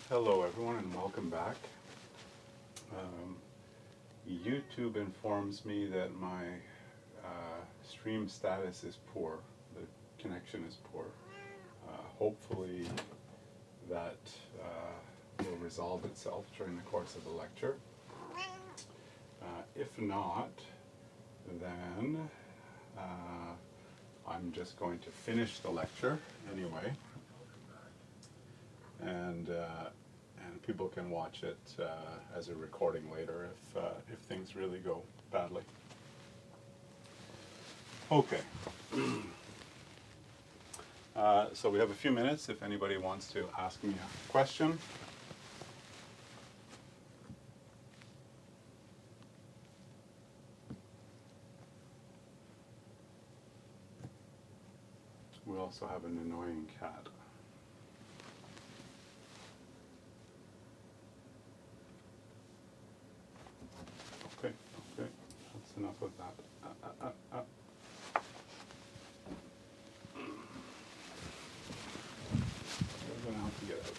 Hello everyone and welcome back. YouTube informs me that my stream status is poor, the connection is poor. Hopefully that will resolve itself during the course of the lecture. If not, then I'm just going to finish the lecture anyway, and people can watch it as a recording later if things really go badly. Okay. So we have a few minutes if anybody wants to ask me a question. We also have an annoying cat. Okay, that's enough of that. We're gonna have to get out.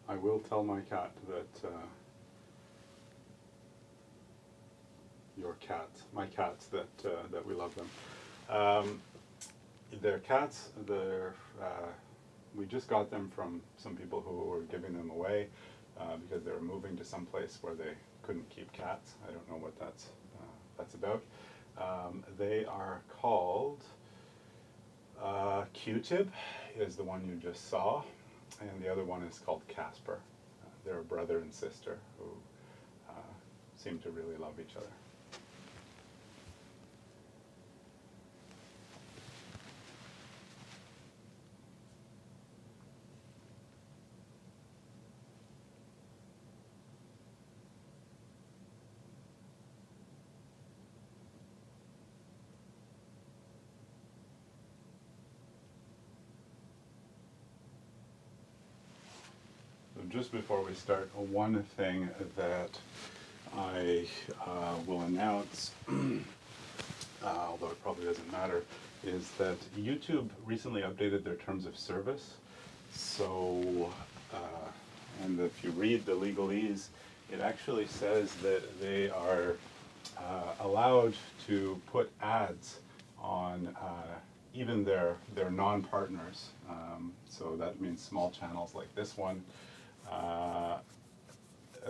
I will tell my cat that my cats, that we love them. They're cats. We just got them from some people who were giving them away because they were moving to some place where they couldn't keep cats. I don't know what that's about. They are called Q-Tip is the one you just saw, and the other one is called Casper. They're a brother and sister who seem to really love each other. Just before we start, one thing that I will announce, although it probably doesn't matter, is that YouTube recently updated their terms of service. So, and if you read the legalese, it actually says that they are allowed to put ads on even their non-partners. So that means small channels like this one.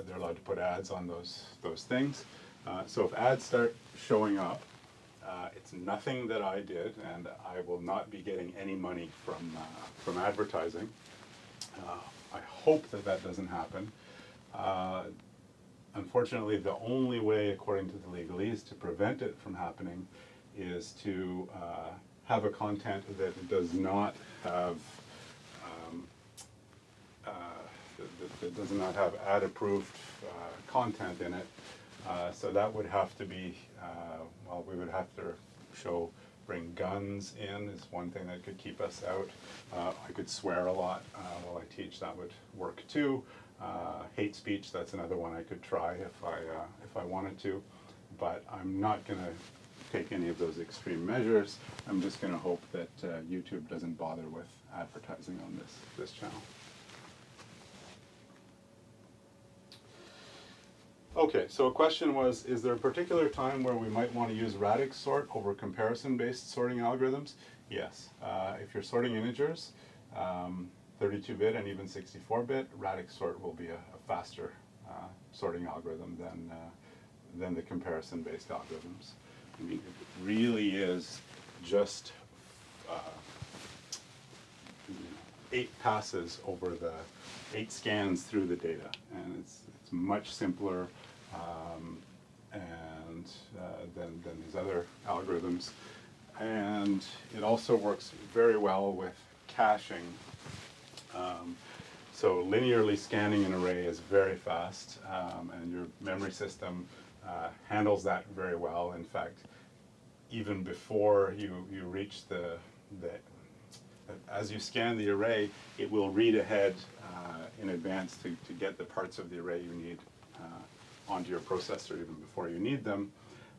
They're allowed to put ads on those things. So if ads start showing up, it's nothing that I did, and I will not be getting any money from advertising. I hope that doesn't happen. Unfortunately, the only way, according to the legalese, to prevent it from happening is to have a content that does not have that does not have ad-approved content in it. So that would have to be, well, we would have to bring guns in is one thing that could keep us out. I could swear a lot while I teach, that would work too. Hate speech, that's another one I could try if I wanted to, but I'm not going to take any of those extreme measures. I'm just going to hope that YouTube doesn't bother with advertising on this channel. Okay, so a question was, is there a particular time where we might want to use Radix sort over comparison-based sorting algorithms? Yes. If you're sorting integers, 32-bit and even 64-bit, Radix sort will be a faster sorting algorithm than the comparison-based algorithms. I mean, it really is just 8 passes over 8 scans through the data, and it's much simpler than these other algorithms, and it also works very well with caching. So linearly scanning an array is very fast, and your memory system handles that very well. In fact, even before you reach as you scan the array, it will read ahead in advance to get the parts of the array you need onto your processor even before you need them.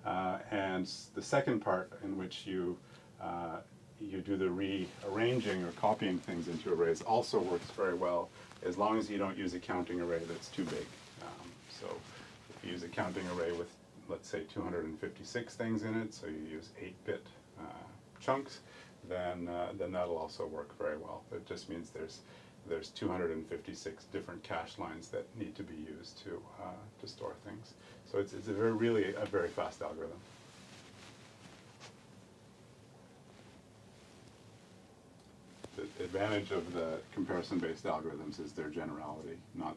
And the second part, in which you do the rearranging or copying things into arrays, also works very well, as long as you don't use a counting array that's too big. So if you use a counting array with, let's say, 256 things in it, so you use 8-bit chunks, then that'll also work very well. It just means there's 256 different cache lines that need to be used to store things. So it's really a very fast algorithm. The advantage of the comparison-based algorithms is their generality, not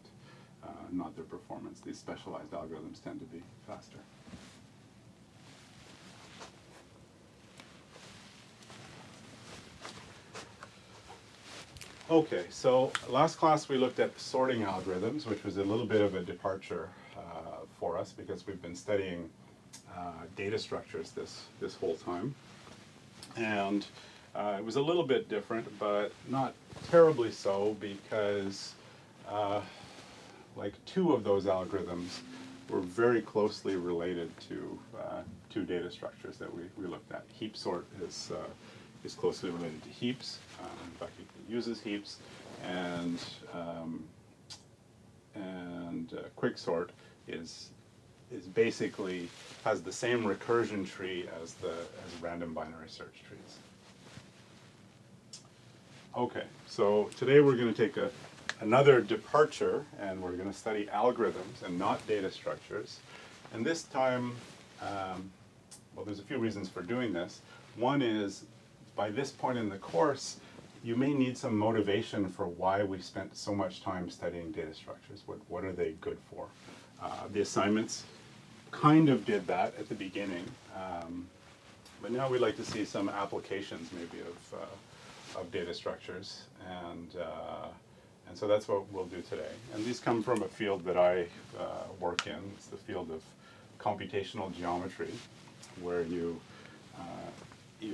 their performance. These specialized algorithms tend to be faster. Okay, so last class we looked at sorting algorithms, which was a little bit of a departure for us because we've been studying data structures this whole time. And it was a little bit different, but not terribly so, because like 2 of those algorithms were very closely related to 2 data structures that we looked at. Heap sort is closely related to heaps. In fact, it uses heaps, and quicksort is basically has the same recursion tree as random binary search trees. Okay, so today we're going to take another departure, and we're going to study algorithms and not data structures. And this time, well, there's a few reasons for doing this. One is, by this point in the course, you may need some motivation for why we spent so much time studying data structures. What are they good for? The assignments kind of did that at the beginning, but now we'd like to see some applications maybe of data structures, and so that's what we'll do today. And these come from a field that I work in. It's the field of computational geometry, where you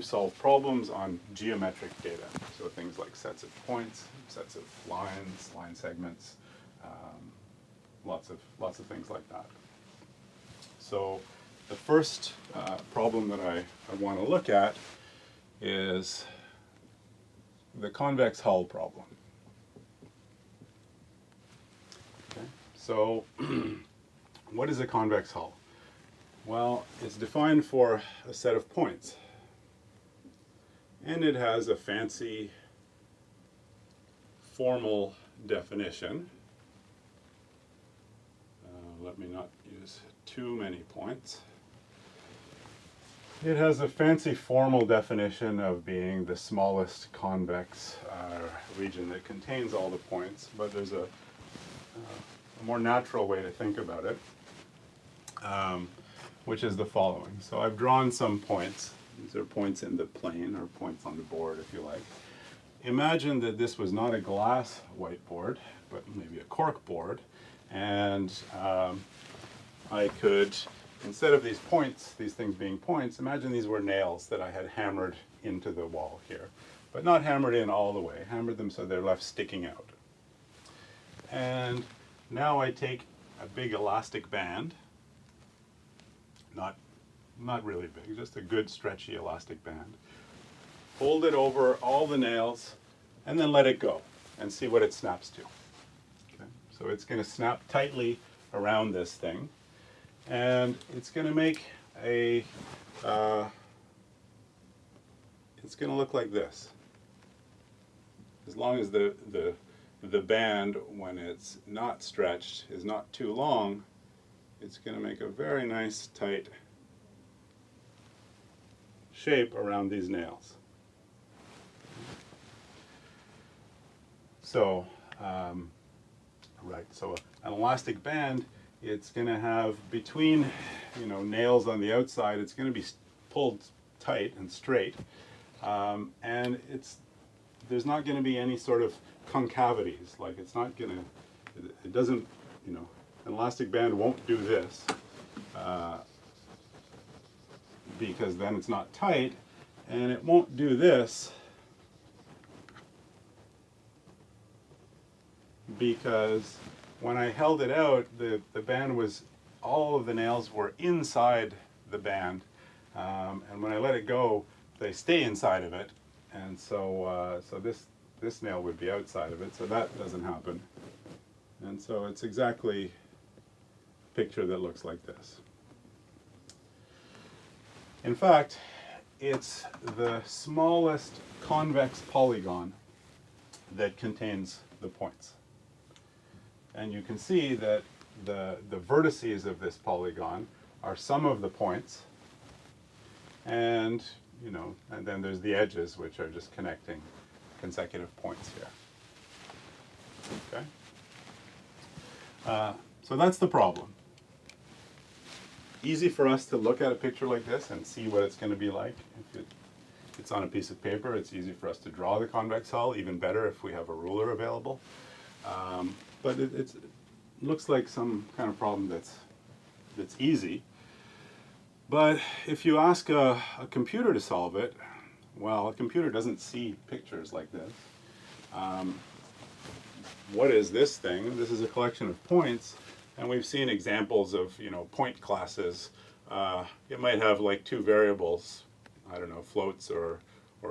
solve problems on geometric data. So things like sets of points, sets of lines, line segments, lots of things like that. So the first problem that I want to look at is the convex hull problem. Okay. So what is a convex hull? Well, it's defined for a set of points. And it has a fancy formal definition. Let me not use too many points. It has a fancy formal definition of being the smallest convex region that contains all the points, but there's a more natural way to think about it, which is the following. So I've drawn some points. These are points in the plane, or points on the board, if you like. Imagine that this was not a glass whiteboard, but maybe a cork board, and I could, instead of these points, these things being points, imagine these were nails that I had hammered into the wall here, but not hammered in all the way, hammered them so they're left sticking out. And now I take a big elastic band, not really big, just a good stretchy elastic band. Hold it over all the nails, and then let it go, and see what it snaps to. Okay? So it's going to snap tightly around this thing, and it's going to make a, it's going to look like this. As long as the band, when it's not stretched, is not too long, it's going to make a very nice tight shape around these nails. So, right, so an elastic band, it's going to have between, nails on the outside, it's going to be pulled tight and straight, and there's not going to be any sort of concavities. Like, it's not going to, it doesn't, an elastic band won't do this, because then it's not tight, and it won't do this because when I held it out, the band was, all of the nails were inside the band, and when I let it go, they stay inside of it, and so this nail would be outside of it, so that doesn't happen. And so it's exactly a picture that looks like this. In fact, it's the smallest convex polygon that contains the points. And you can see that the vertices of this polygon are some of the points, and and then there's the edges, which are just connecting consecutive points here. Okay. So that's the problem. Easy for us to look at a picture like this and see what it's going to be like. If it's on a piece of paper, it's easy for us to draw the convex hull, even better if we have a ruler available. But it looks like some kind of problem that's easy. But if you ask a computer to solve it, well, a computer doesn't see pictures like this. What is this thing? This is a collection of points, and we've seen examples of point classes. It might have like two variables, I don't know, floats or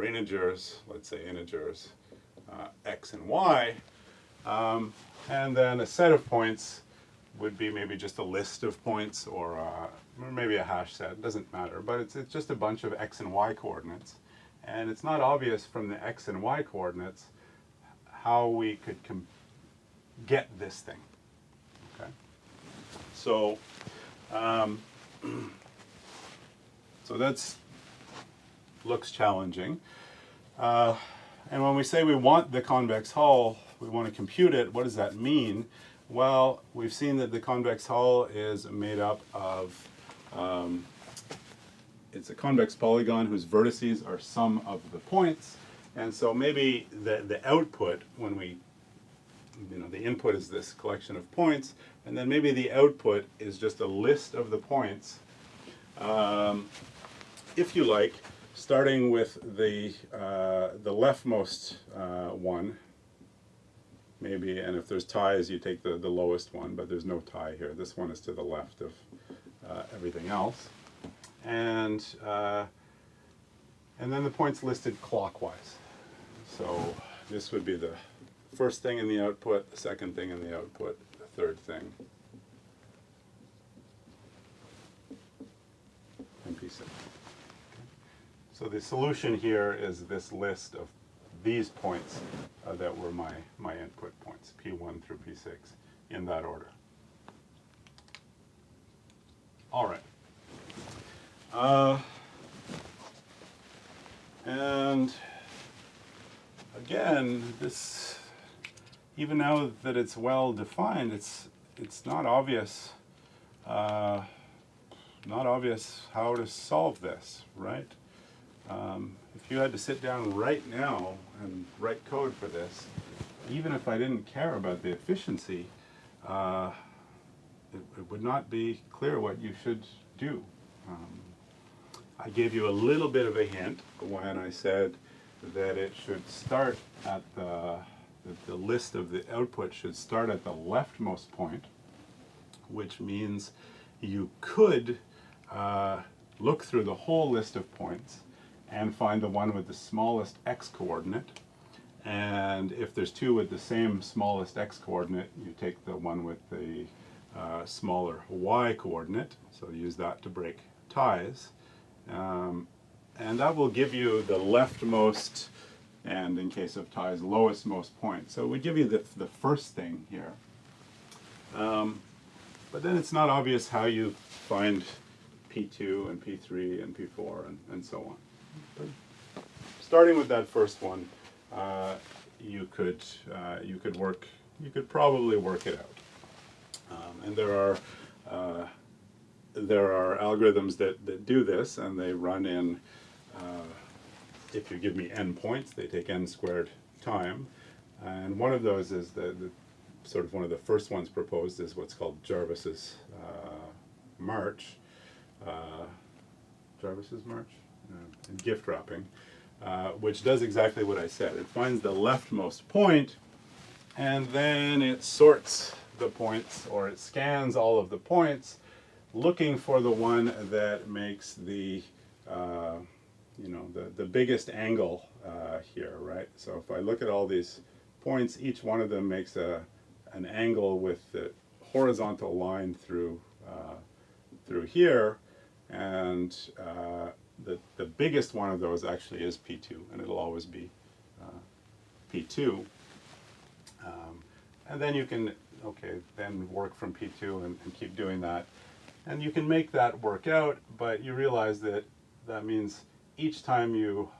integers. Let's say integers x and y, and then a set of points would be maybe just a list of points or maybe a hash set. It doesn't matter, but it's just a bunch of x and y coordinates, and it's not obvious from the x and y coordinates how we could get this thing. Okay, so so that's looks challenging. And when we say we want the convex hull, we want to compute it, what does that mean? Well, we've seen that the convex hull is made up of, it's a convex polygon whose vertices are sum of the points. And so maybe the output, when we, the input is this collection of points, and then maybe the output is just a list of the points, if you like, starting with the leftmost one, maybe, and if there's ties, you take the lowest one, but there's no tie here. This one is to the left of everything else. And then the points listed clockwise. So this would be the first thing in the output, the second thing in the output, the third thing, and P6. So the solution here is this list of these points that were my input points, P1 through P6, in that order. All right. And again, this, even now that it's well defined, it's not obvious. Not obvious how to solve this, right? If you had to sit down right now and write code for this, even if I didn't care about the efficiency, it would not be clear what you should do. I gave you a little bit of a hint when I said that it should start at the list of the output should start at the leftmost point, which means you could look through the whole list of points and find the one with the smallest x coordinate. And if there's two with the same smallest x coordinate, you take the one with the smaller y coordinate. So use that to break ties. And that will give you the leftmost, and in case of ties, lowest most point. So it would give you the first thing here. But then it's not obvious how you find P2 and P3 and P4 and so on. But starting with that first one, you could probably work it out. And there are algorithms that do this, and they run in, if you give me n points, they take n squared time. And one of those is the sort of one of the first ones proposed is what's called Jarvis's march. Jarvis's march? Gift wrapping, which does exactly what I said. It finds the leftmost point and then it sorts the points, or it scans all of the points, looking for the one that makes the the biggest angle here, right? So if I look at all these points, each one of them makes an angle with the horizontal line through here, and the biggest one of those actually is P2, and it'll always be P2. And then you can, then work from P2 and keep doing that. And you can make that work out, but you realize that that means each time you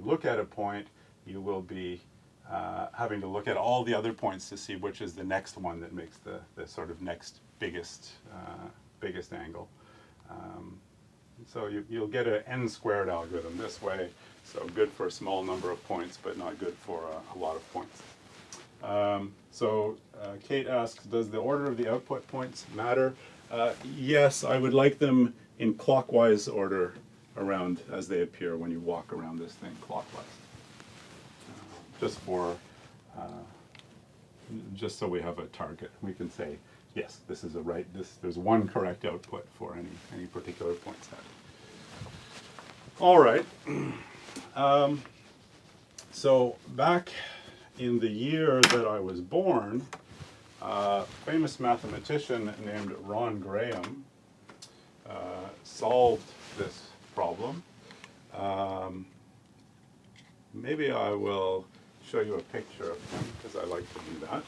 look at a point, you will be having to look at all the other points to see which is the next one that makes the sort of next biggest angle. So you'll get an n-squared algorithm this way, so good for a small number of points, but not good for a lot of points. Kate asks, does the order of the output points matter? Yes, I would like them in clockwise order around as they appear when you walk around this thing clockwise. Just so we have a target. We can say, yes, this is there's one correct output for any particular point set. All right. So back in the year that I was born, a famous mathematician named Ron Graham solved this problem. Maybe I will show you a picture of him, because I like to do that.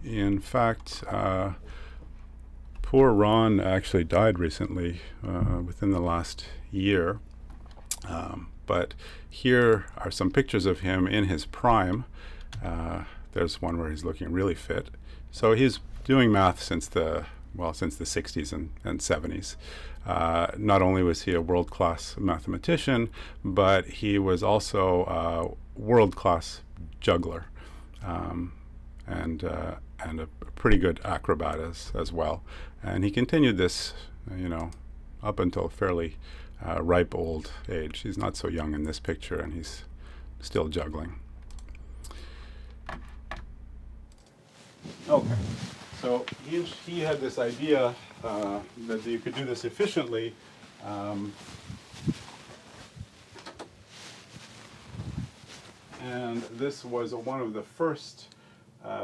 In fact, poor Ron actually died recently, within the last year. But here are some pictures of him in his prime. There's one where he's looking really fit. So he's doing math since the 60s and 70s. Not only was he a world-class mathematician, but he was also a world-class juggler. And a pretty good acrobat as well. And he continued this, up until a fairly ripe old age. He's not so young in this picture, and he's still juggling. Okay, so he had this idea that you could do this efficiently. And this was one of the first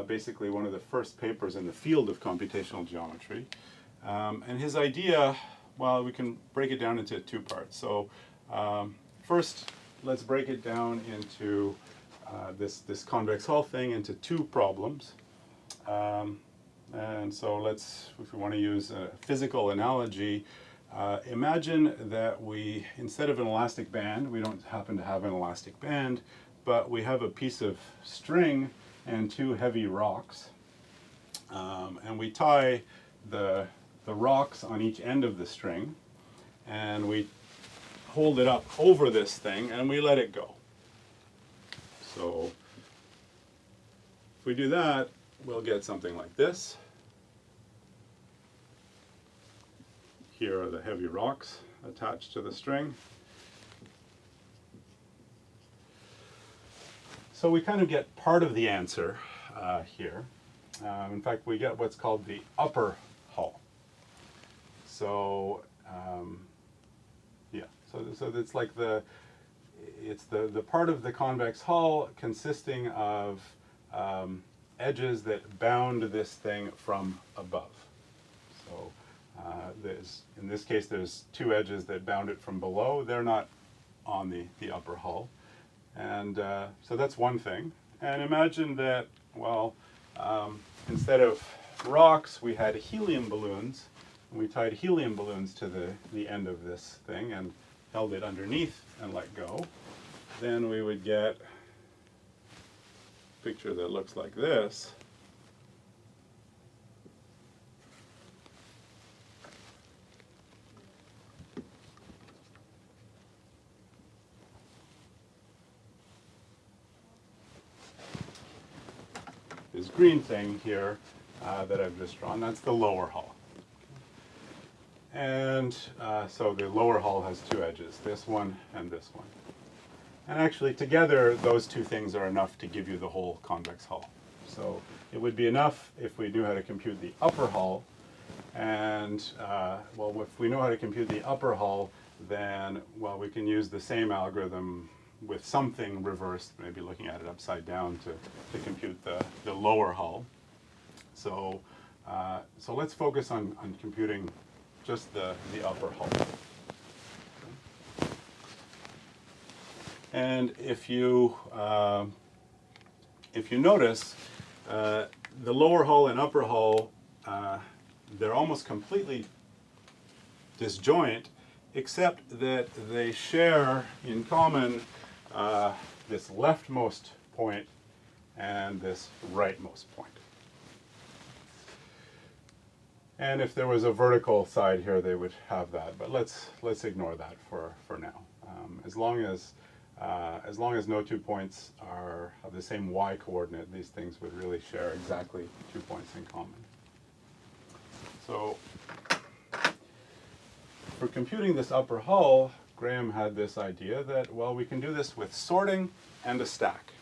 basically one of the first papers in the field of computational geometry. And his idea, well, we can break it down into two parts. So first, let's break it down into this convex hull thing into two problems. And so if we want to use a physical analogy, imagine that instead of an elastic band, we don't happen to have an elastic band, but we have a piece of string and two heavy rocks, and we tie the rocks on each end of the string, and we hold it up over this thing and we let it go. So if we do that, we'll get something like this. Here are the heavy rocks attached to the string. So we kind of get part of the answer here. In fact, we get what's called the upper hull. So so it's like the part of the convex hull consisting of edges that bound this thing from above. So in this case, there's two edges that bound it from below. They're not on the upper hull. And so that's one thing. And imagine that, well, instead of rocks, we had helium balloons and we tied helium balloons to the end of this thing and held it underneath and let go, then we would get a picture that looks like this. This green thing here that I've just drawn, that's the lower hull. And so the lower hull has two edges, this one and this one. And actually together those two things are enough to give you the whole convex hull. So it would be enough if we knew how to compute the upper hull, and well, if we know how to compute the upper hull, then well, we can use the same algorithm with something reversed, maybe looking at it upside down to compute the lower hull. So so let's focus on computing just the upper hull. And if you notice, the lower hull and upper hull, they're almost completely disjoint, except that they share in common this leftmost point and this rightmost point. And if there was a vertical side here, they would have that, but let's ignore that for now. As long as no 2 points have the same y coordinate, these things would really share exactly 2 points in common. So for computing this upper hull, Graham had this idea that, well, we can do this with sorting and a stack.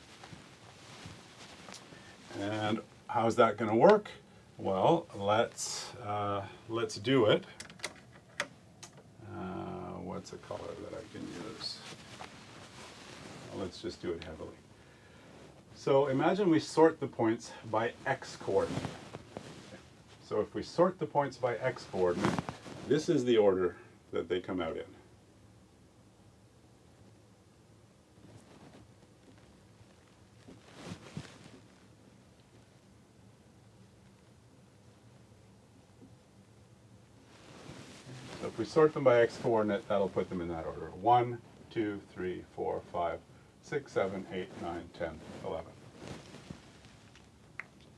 And how's that going to work? Well, let's do it. What's a color that I can use? Well, let's just do it heavily. So imagine we sort the points by x coordinate. So if we sort the points by x coordinate, this is the order that they come out in. So if we sort them by x coordinate, that'll put them in that order. 1, 2, 3, 4, 5, 6, 7, 8, 9, 10, 11.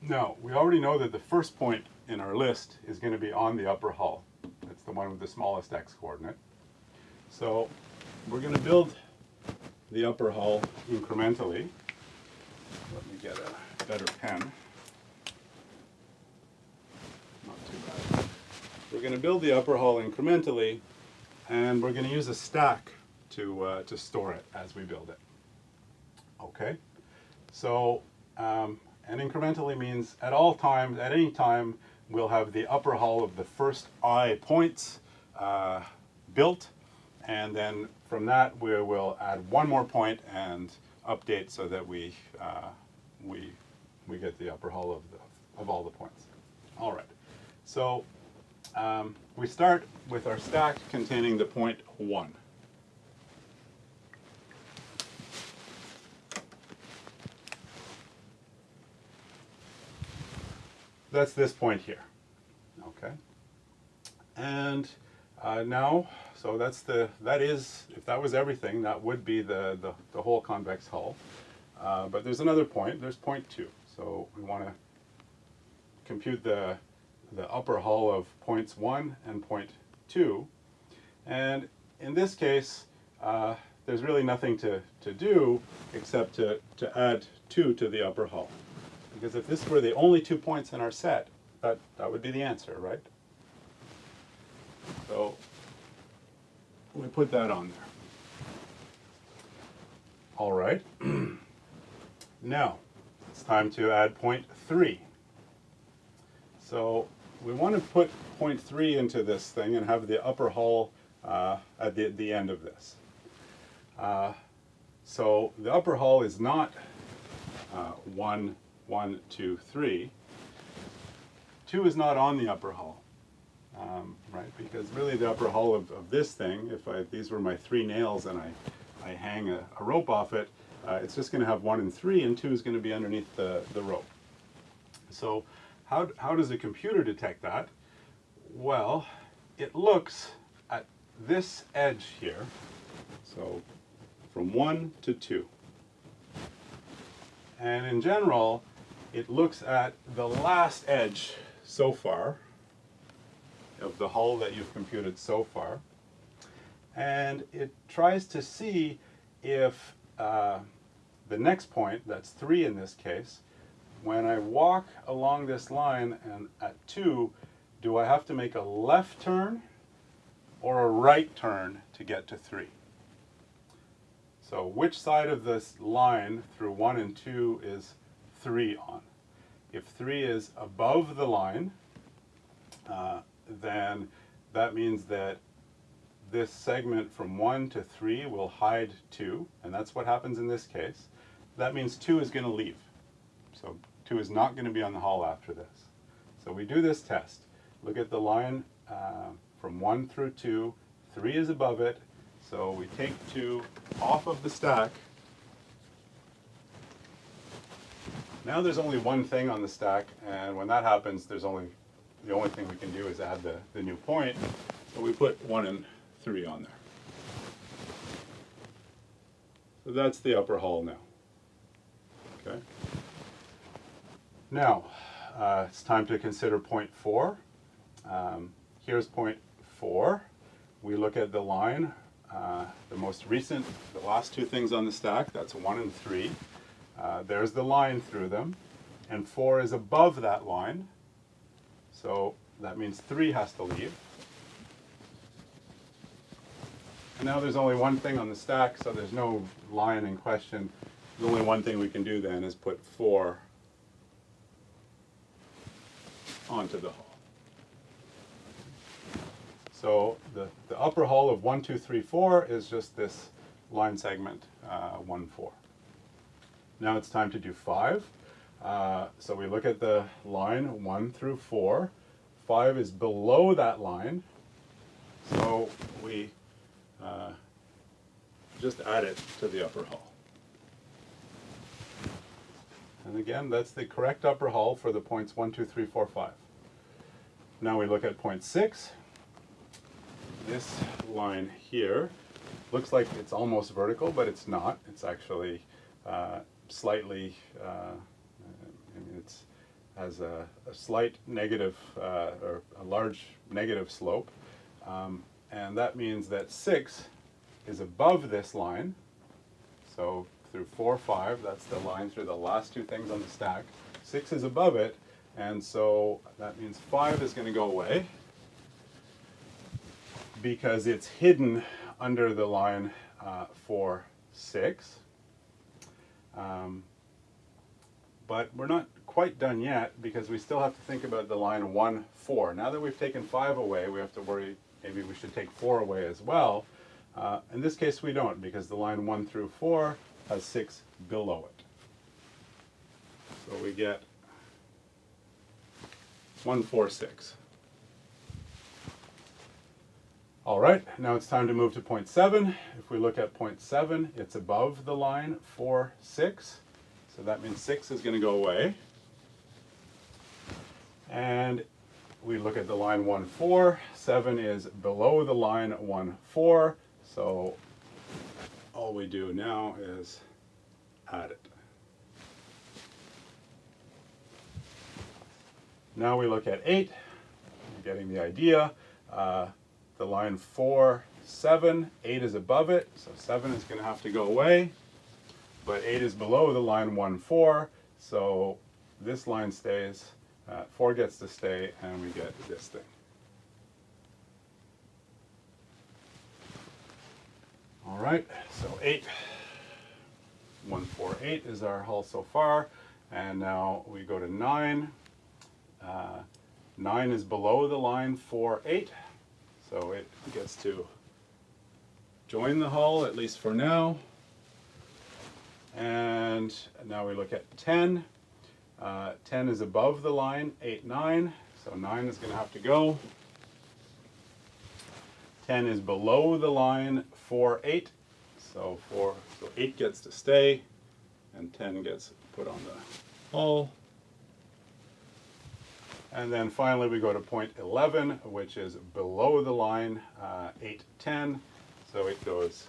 Now, we already know that the first point in our list is going to be on the upper hull. That's the one with the smallest x coordinate. So we're going to build the upper hull incrementally. Let me get a better pen. Not too bad. We're going to build the upper hull incrementally, and we're going to use a stack to store it as we build it. Okay, so and incrementally means at any time, we'll have the upper hull of the first I points built, and then from that we will add one more point and update so that we get the upper hull of all the points. All right, so we start with our stack containing the point 1. That's this point here, okay? And now, so that is, if that was everything, that would be the whole convex hull. But there's another point, there's point 2. So we want to compute the upper hull of points 1 and point 2. And in this case, there's really nothing to do except to add 2 to the upper hull. Because if this were the only 2 points in our set, that would be the answer, right? So we put that on there. All right. Now, it's time to add point 3. So we want to put point 3 into this thing and have the upper hull at the end of this. So the upper hull is not 1, 1, 2, 3. 2 is not on the upper hull, right? Because really the upper hull of this thing, if these were my 3 nails and I hang a rope off it, it's just going to have 1 and 3, and 2 is going to be underneath the rope. So how does a computer detect that? Well, it looks at this edge here, so from 1 to 2. And in general, it looks at the last edge so far of the hull that you've computed so far. And it tries to see if the next point, that's 3 in this case, when I walk along this line and at 2, do I have to make a left turn or a right turn to get to 3? So which side of this line through 1 and 2 is 3 on? If 3 is above the line, then that means that this segment from 1 to 3 will hide 2, and that's what happens in this case. That means 2 is going to leave. So 2 is not going to be on the hull after this. So we do this test. Look at the line from 1 through 2. 3 is above it. So we take 2 off of the stack. Now there's only one thing on the stack, and when that happens, the only thing we can do is add the new point. So we put 1 and 3 on there. So that's the upper hull now. Okay. Now, it's time to consider point 4. Here's point 4. We look at the line, the most recent, the last 2 things on the stack, that's 1 and 3. There's the line through them, and 4 is above that line, so that means 3 has to leave. And now there's only one thing on the stack, so there's no line in question. The only one thing we can do then is put 4 onto the hull. So the upper hull of 1, 2, 3, 4 is just this line segment 1, 4. Now it's time to do 5. So we look at the line 1 through 4. 5 is below that line, so we just add it to the upper hull. And again, that's the correct upper hull for the points 1, 2, 3, 4, 5. Now we look at point 6. This line here looks like it's almost vertical, but it's not. It's actually slightly, it has a slight negative, or a large negative slope. And that means that 6 is above this line. So through 4, 5, that's the line through the last 2 things on the stack. 6 is above it, and so that means 5 is going to go away because it's hidden under the line for 6. But we're not quite done yet because we still have to think about the line 1, 4. Now that we've taken 5 away, we have to worry maybe we should take 4 away as well. In this case we don't, because the line 1 through 4 has 6 below it. So we get 1, 4, 6. All right, now it's time to move to point 7. If we look at point 7, it's above the line 4, 6. So that means 6 is going to go away. And we look at the line 1, 4. 7 is below the line 1, 4. So all we do now is add it. Now we look at 8. You're getting the idea. The line 4, 7, 8 is above it, so 7 is going to have to go away. But 8 is below the line 1, 4, so this line stays. 4 gets to stay, and we get this thing. All right, so 8, 1, 4, 8 is our hull so far, and now we go to 9. 9 is below the line 4, 8, so it gets to join the hull, at least for now. And now we look at 10. 10 is above the line 8, 9, so 9 is going to have to go. 10 is below the line 4, 8, so 8 gets to stay, and 10 gets put on the hull. And then finally we go to point 11, which is below the line, 8, 10. So it goes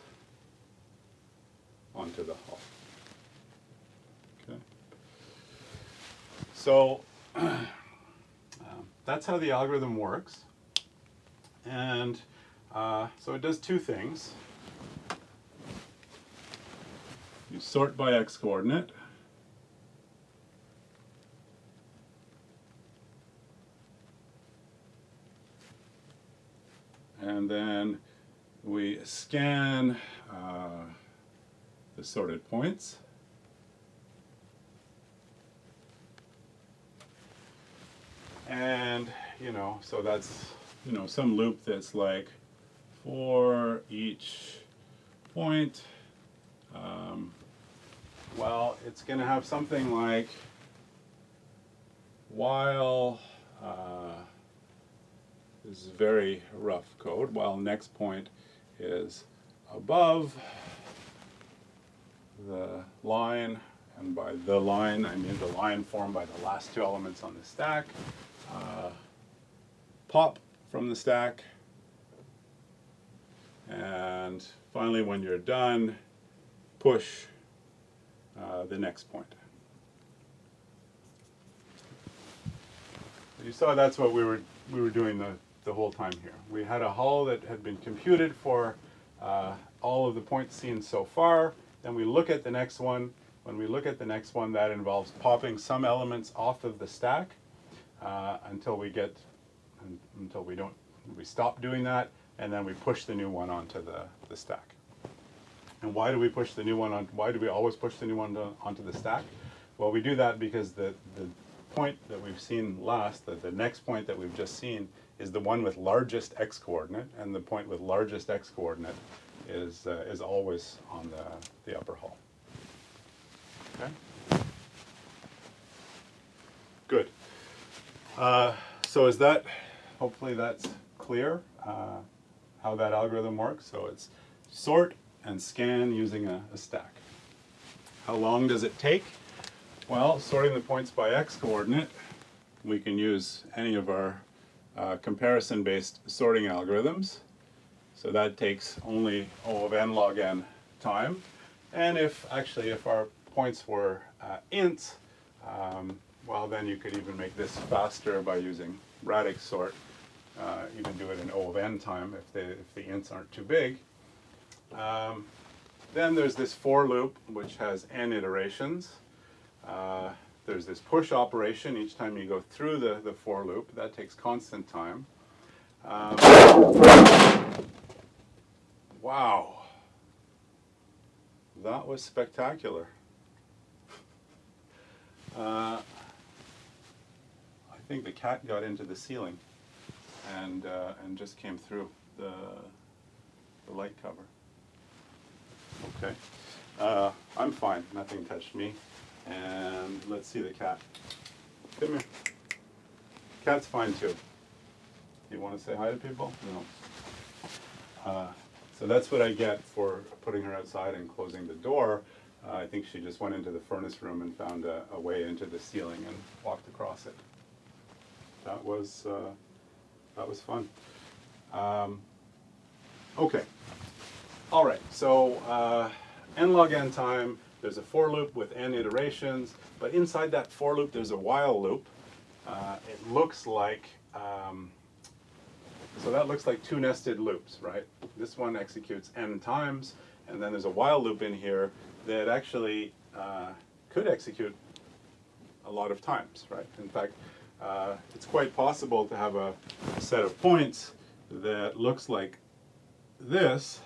onto the hull. Okay. So that's how the algorithm works. And so it does two things. You sort by x coordinate. And then we scan the sorted points. And, so that's, some loop that's like for each point. Well, it's going to have something like while, this is very rough code, while next point is above the line, and by the line I mean the line formed by the last two elements on the stack, pop from the stack, and finally when you're done, push the next point. You saw that's what we were doing the whole time here. We had a hull that had been computed for all of the points seen so far. Then we look at the next one. When we look at the next one, that involves popping some elements off of the stack until we stop doing that, and then we push the new one onto the stack. And why do we push the new one on? Why do we always push the new one onto the stack? Well, we do that because the point that we've seen last, the next point that we've just seen, is the one with largest x coordinate, and the point with largest x coordinate is always on the upper hull. Okay. Good. So is that? Hopefully that's clear how that algorithm works. So it's sort and scan using a stack. How long does it take? Well, sorting the points by x coordinate, we can use any of our comparison-based sorting algorithms. So that takes only O of n log n time. And if our points were ints, well, then you could even make this faster by using Radix sort. You can do it in O of n time if the ints aren't too big. Then there's this for loop, which has n iterations. There's this push operation each time you go through the for loop. That takes constant time. Wow. That was spectacular. I think the cat got into the ceiling and just came through the light cover. Okay. I'm fine. Nothing touched me. And let's see the cat. Come here. Cat's fine too. You want to say hi to people? No. So that's what I get for putting her outside and closing the door. I think she just went into the furnace room and found a way into the ceiling and walked across it. That was fun. Okay. All right. So n log n time. There's a for loop with n iterations, but inside that for loop there's a while loop. It looks like, so that looks like two nested loops, right? This one executes n times, and then there's a while loop in here that actually could execute a lot of times, right? In fact, it's quite possible to have a set of points that looks like this.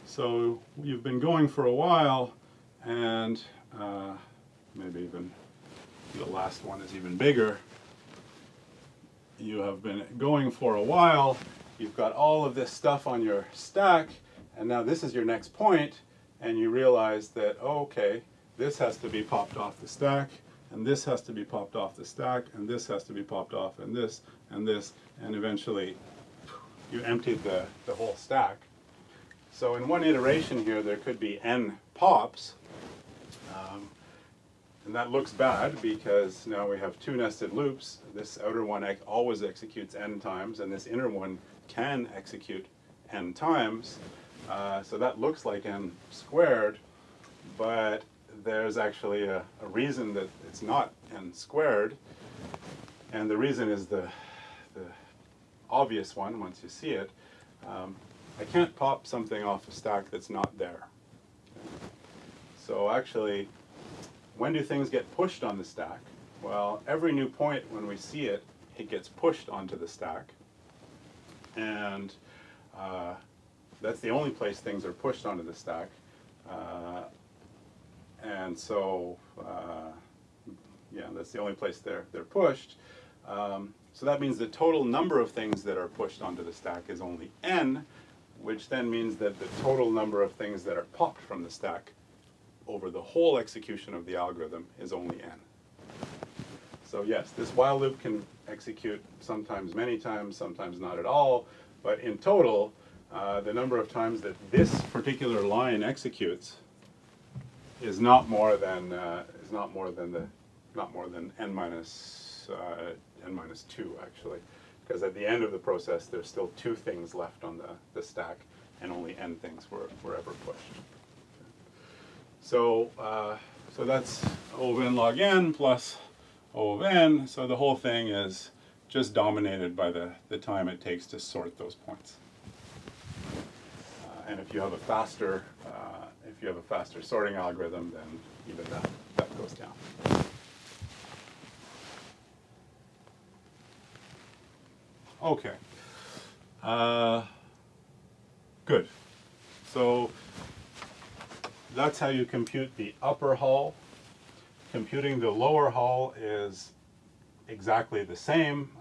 So you've been going for a while, and maybe even the last one is even bigger. You have been going for a while, you've got all of this stuff on your stack, and now this is your next point, and you realize that, oh, okay, this has to be popped off the stack, and this has to be popped off the stack, and this has to be popped off, and this, and eventually you emptied the whole stack. So in one iteration here, there could be n pops, And that looks bad because now we have two nested loops. This outer one always executes n times, and this inner one can execute n times. So that looks like n squared, but there's actually a reason that it's not n squared. And the reason is the obvious one once you see it. I can't pop something off a stack that's not there. So actually, when do things get pushed on the stack? Well, every new point when we see it, it gets pushed onto the stack. And that's the only place things are pushed onto the stack. And so, yeah, that's the only place they're pushed. So that means the total number of things that are pushed onto the stack is only n, which then means that the total number of things that are popped from the stack over the whole execution of the algorithm is only n. So yes, this while loop can execute sometimes many times, sometimes not at all, but in total, the number of times that this particular line executes is not more than n minus 2 actually, because at the end of the process there's still 2 things left on the stack, and only n things were ever pushed. So so that's O of n log n plus O of n. So the whole thing is just dominated by the time it takes to sort those points. And if you have a faster sorting algorithm, then even that goes down. Okay. Good. So that's how you compute the upper hull. Computing the lower hull is exactly the same,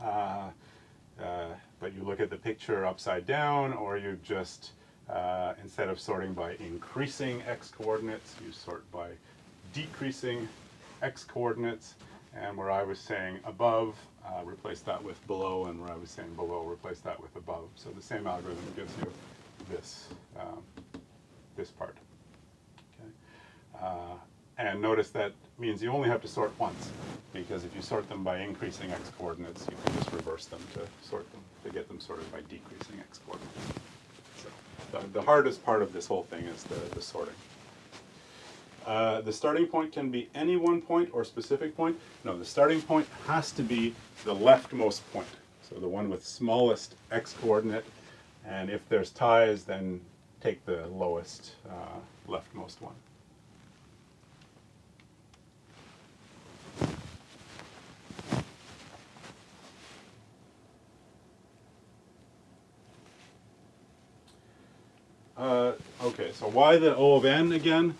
but you look at the picture upside down, or you just, instead of sorting by increasing x coordinates, you sort by decreasing x coordinates. And where I was saying above, replace that with below, and where I was saying below, replace that with above. So the same algorithm gives you this, this part. Okay. And notice that means you only have to sort once, because if you sort them by increasing x coordinates, you can just reverse them to sort them, to get them sorted by decreasing x coordinates. So the hardest part of this whole thing is the sorting. The starting point can be any one point or specific point. No, the starting point has to be the leftmost point. So the one with smallest x coordinate, and if there's ties, then take the lowest leftmost one. Okay, so why the O of n again?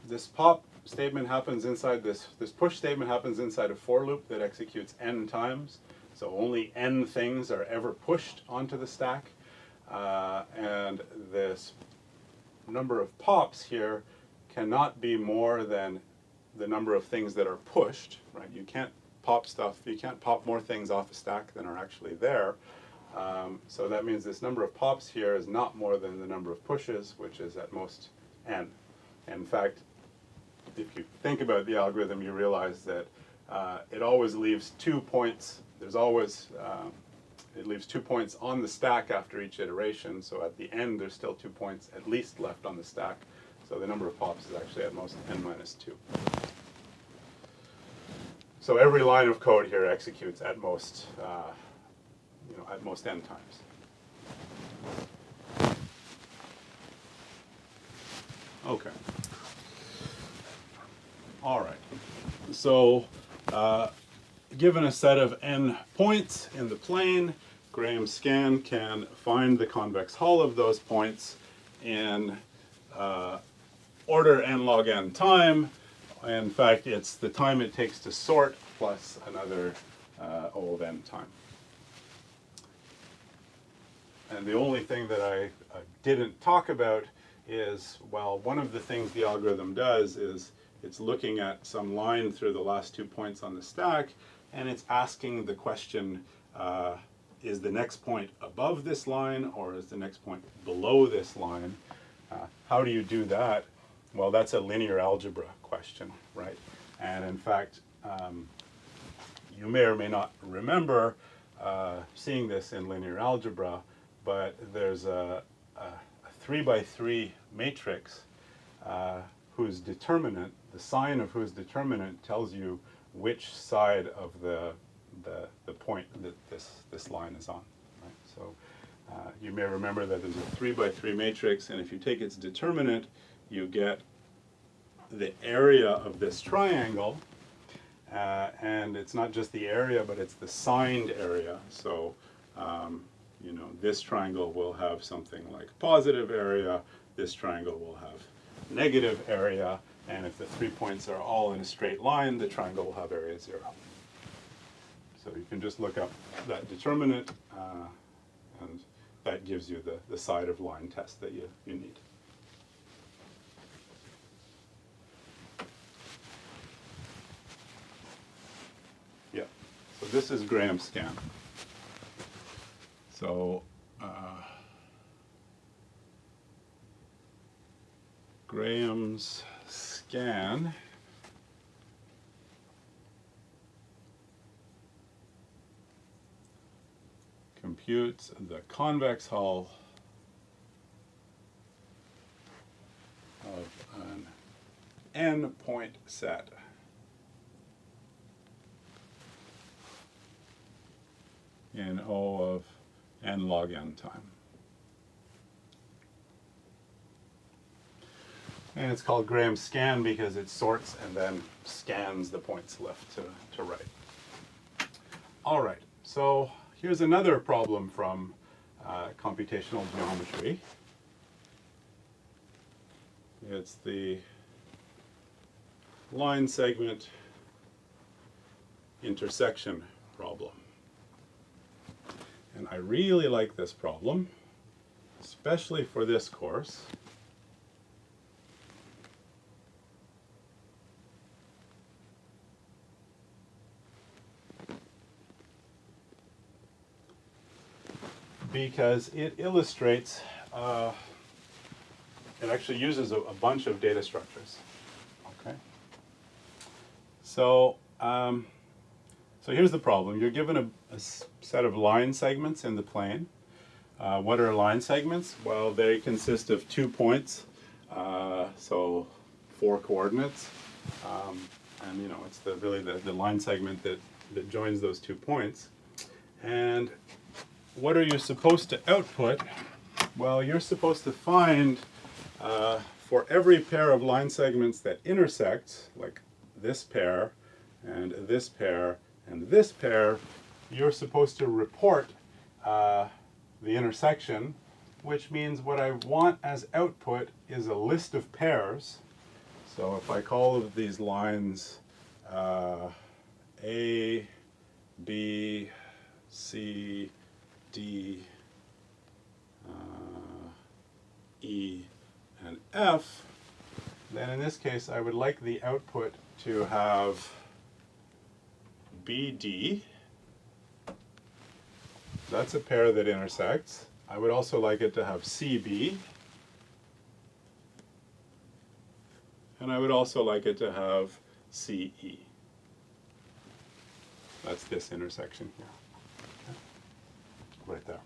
This pop statement happens inside this push statement happens inside a for loop that executes n times. So only n things are ever pushed onto the stack. And this number of pops here cannot be more than the number of things that are pushed, right? You can't pop more things off a stack than are actually there. So that means this number of pops here is not more than the number of pushes, which is at most n. And in fact, if you think about the algorithm, you realize that it always leaves 2 points. There's always, it leaves 2 points on the stack after each iteration. So at the end, there's still 2 points at least left on the stack. So the number of pops is actually at most n minus 2. So every line of code here executes at most, at most n times. Okay. All right. So given a set of n points in the plane, Graham's scan can find the convex hull of those points in order n log n time. In fact, it's the time it takes to sort plus another O of n time. And the only thing that I didn't talk about is, well, one of the things the algorithm does is it's looking at some line through the last 2 points on the stack, and it's asking the question, is the next point above this line, or is the next point below this line? How do you do that? Well, that's a linear algebra question, right? And in fact, you may or may not remember seeing this in linear algebra, but there's a 3 by 3 matrix whose determinant, the sign of whose determinant tells you which side of the point that this line is on. Right? So you may remember that there's a 3 by 3 matrix, and if you take its determinant, you get the area of this triangle, and it's not just the area, but it's the signed area. So you know, this triangle will have something like positive area, this triangle will have negative area, and if the 3 points are all in a straight line, the triangle will have area 0. So you can just look up that determinant, and that gives you the side of line test that you need. Yeah, so this is Graham's scan. So Graham's scan computes the convex hull of an n-point set in O of n log n time. And it's called Graham's scan because it sorts and then scans the points left to right. All right, so here's another problem from computational geometry. It's the line segment intersection problem. And I really like this problem, especially for this course. Because it illustrates, it actually uses a bunch of data structures. Okay. So, so here's the problem. You're given a set of line segments in the plane. What are line segments? Well, they consist of 2 points, so 4 coordinates, and you know it's really the line segment that joins those 2 points. And what are you supposed to output? Well, you're supposed to find for every pair of line segments that intersect, like this pair and this pair and this pair, you're supposed to report the intersection, which means what I want as output is a list of pairs. So if I call these lines A, B, C, D, E, and F, then in this case I would like the output to have BD. That's a pair that intersects. I would also like it to have CB. And I would also like it to have CE. That's this intersection here. Okay. Right there.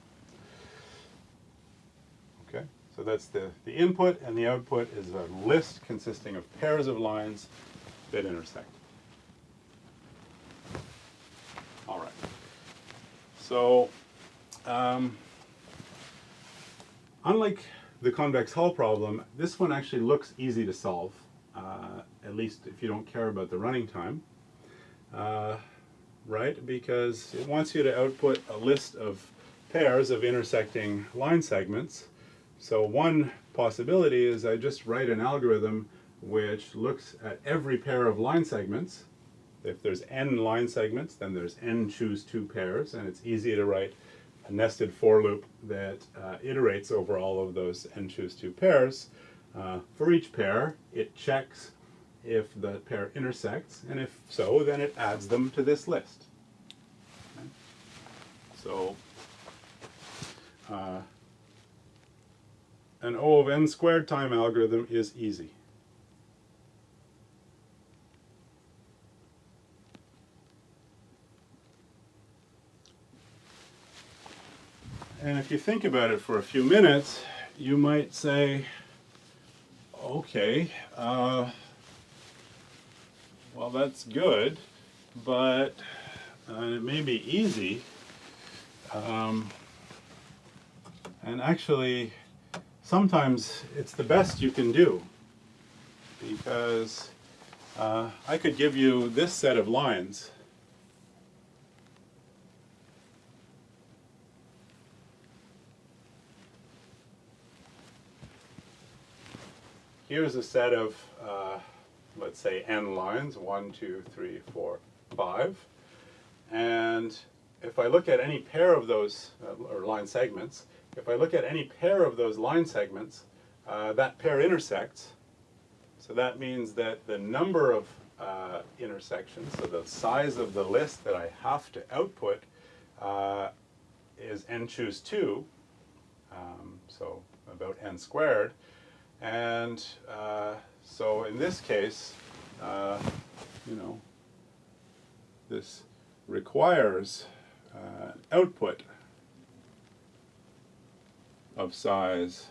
Okay, so that's the input, and the output is a list consisting of pairs of lines that intersect. All right. So, unlike the convex hull problem, this one actually looks easy to solve, at least if you don't care about the running time, right? Because it wants you to output a list of pairs of intersecting line segments. So one possibility is I just write an algorithm which looks at every pair of line segments. If there's n line segments, then there's n choose 2 pairs, and it's easy to write a nested for loop that iterates over all of those n choose 2 pairs. For each pair, it checks if the pair intersects, and if so, then it adds them to this list. Okay. So an O of n squared time algorithm is easy. And if you think about it for a few minutes, you might say, okay, well, that's good, but it may be easy. And actually, sometimes it's the best you can do, because I could give you this set of lines. Here's a set of, let's say, n lines, 1, 2, 3, 4, 5. And if I look at any pair of those, or line segments, if I look at any pair of those line segments, that pair intersects. So that means that the number of intersections, so the size of the list that I have to output, is n choose 2, so about n squared. And so in this case, this requires output of size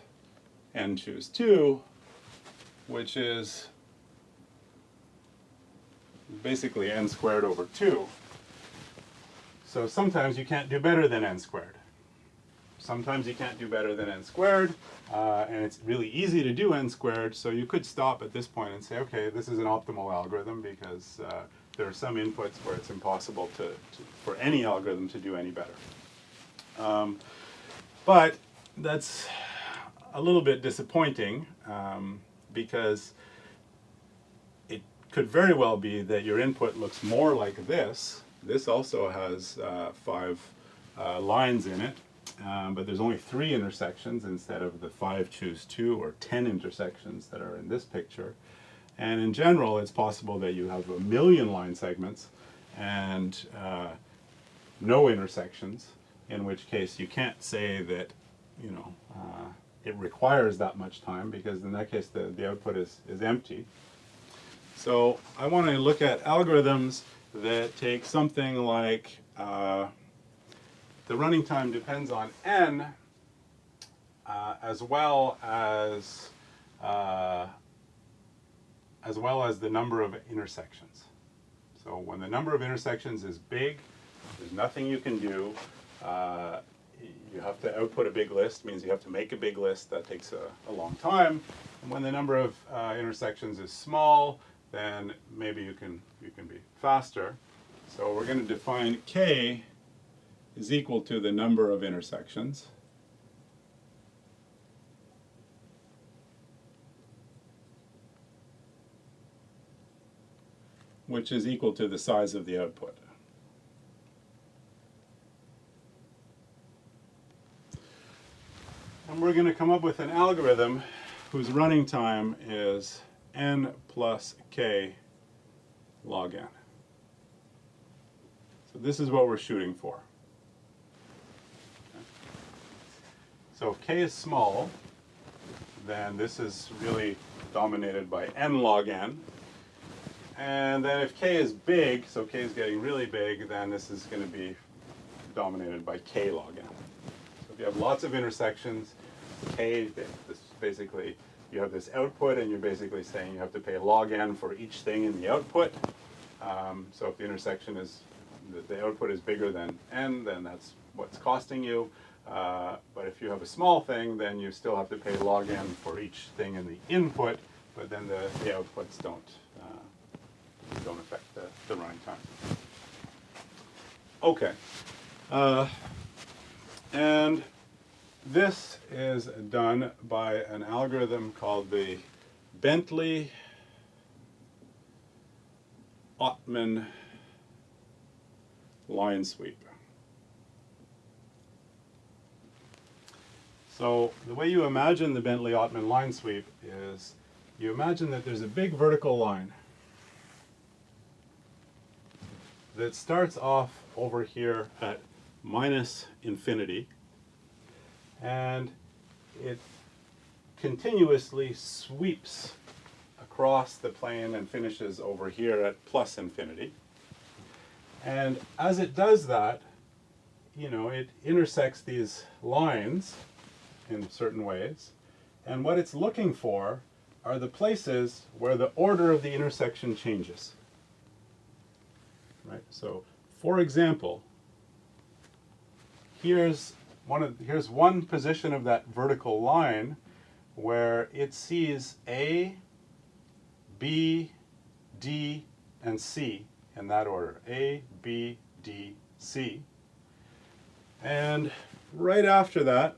n choose 2, which is basically n squared over 2. So sometimes you can't do better than n squared. Sometimes you can't do better than n squared, and it's really easy to do n squared, so you could stop at this point and say, okay, this is an optimal algorithm, because there are some inputs where it's impossible for any algorithm to do any better. But that's a little bit disappointing, because it could very well be that your input looks more like this. This also has 5 lines in it. But there's only 3 intersections instead of the 5 choose 2 or 10 intersections that are in this picture. And in general, it's possible that you have 1,000,000 line segments and no intersections, in which case you can't say that, it requires that much time, because in that case the output is empty. So I want to look at algorithms that take something like the running time depends on n, as well as the number of intersections. So when the number of intersections is big, there's nothing you can do. You have to output a big list, means you have to make a big list. That takes a long time. And when the number of intersections is small, then maybe you can be faster. So we're going to define k is equal to the number of intersections. Which is equal to the size of the output. And we're going to come up with an algorithm whose running time is n plus k log n. So this is what we're shooting for. So if k is small, then this is really dominated by n log n. And then if k is big, so k is getting really big, then this is going to be dominated by k log n. So if you have lots of intersections, k, this basically, you have this output, and you're basically saying you have to pay log n for each thing in the output. So if the intersection is, the output is bigger than n, then that's what's costing you. But if you have a small thing, then you still have to pay log n for each thing in the input, but then the outputs don't affect the running time. Okay. And this is done by an algorithm called the Bentley-Ottman line sweep. So the way you imagine the Bentley-Ottman line sweep is you imagine that there's a big vertical line that starts off over here at -infinity, and it continuously sweeps across the plane and finishes over here at +infinity. And as it does that, it intersects these lines in certain ways, and what it's looking for are the places where the order of the intersection changes. Right? So, for example, here's one position of that vertical line where it sees A, B, D, and C in that order. A, B, D, C. And right after that,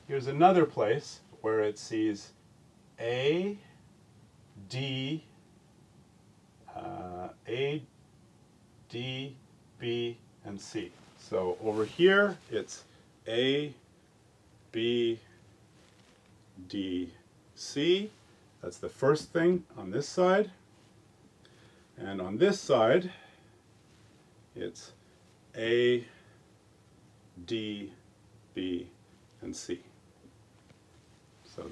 here's another place where it sees A, D, B, and C. So over here, it's A, B, D, C. That's the first thing on this side. And on this side, it's A, D, B, and C. So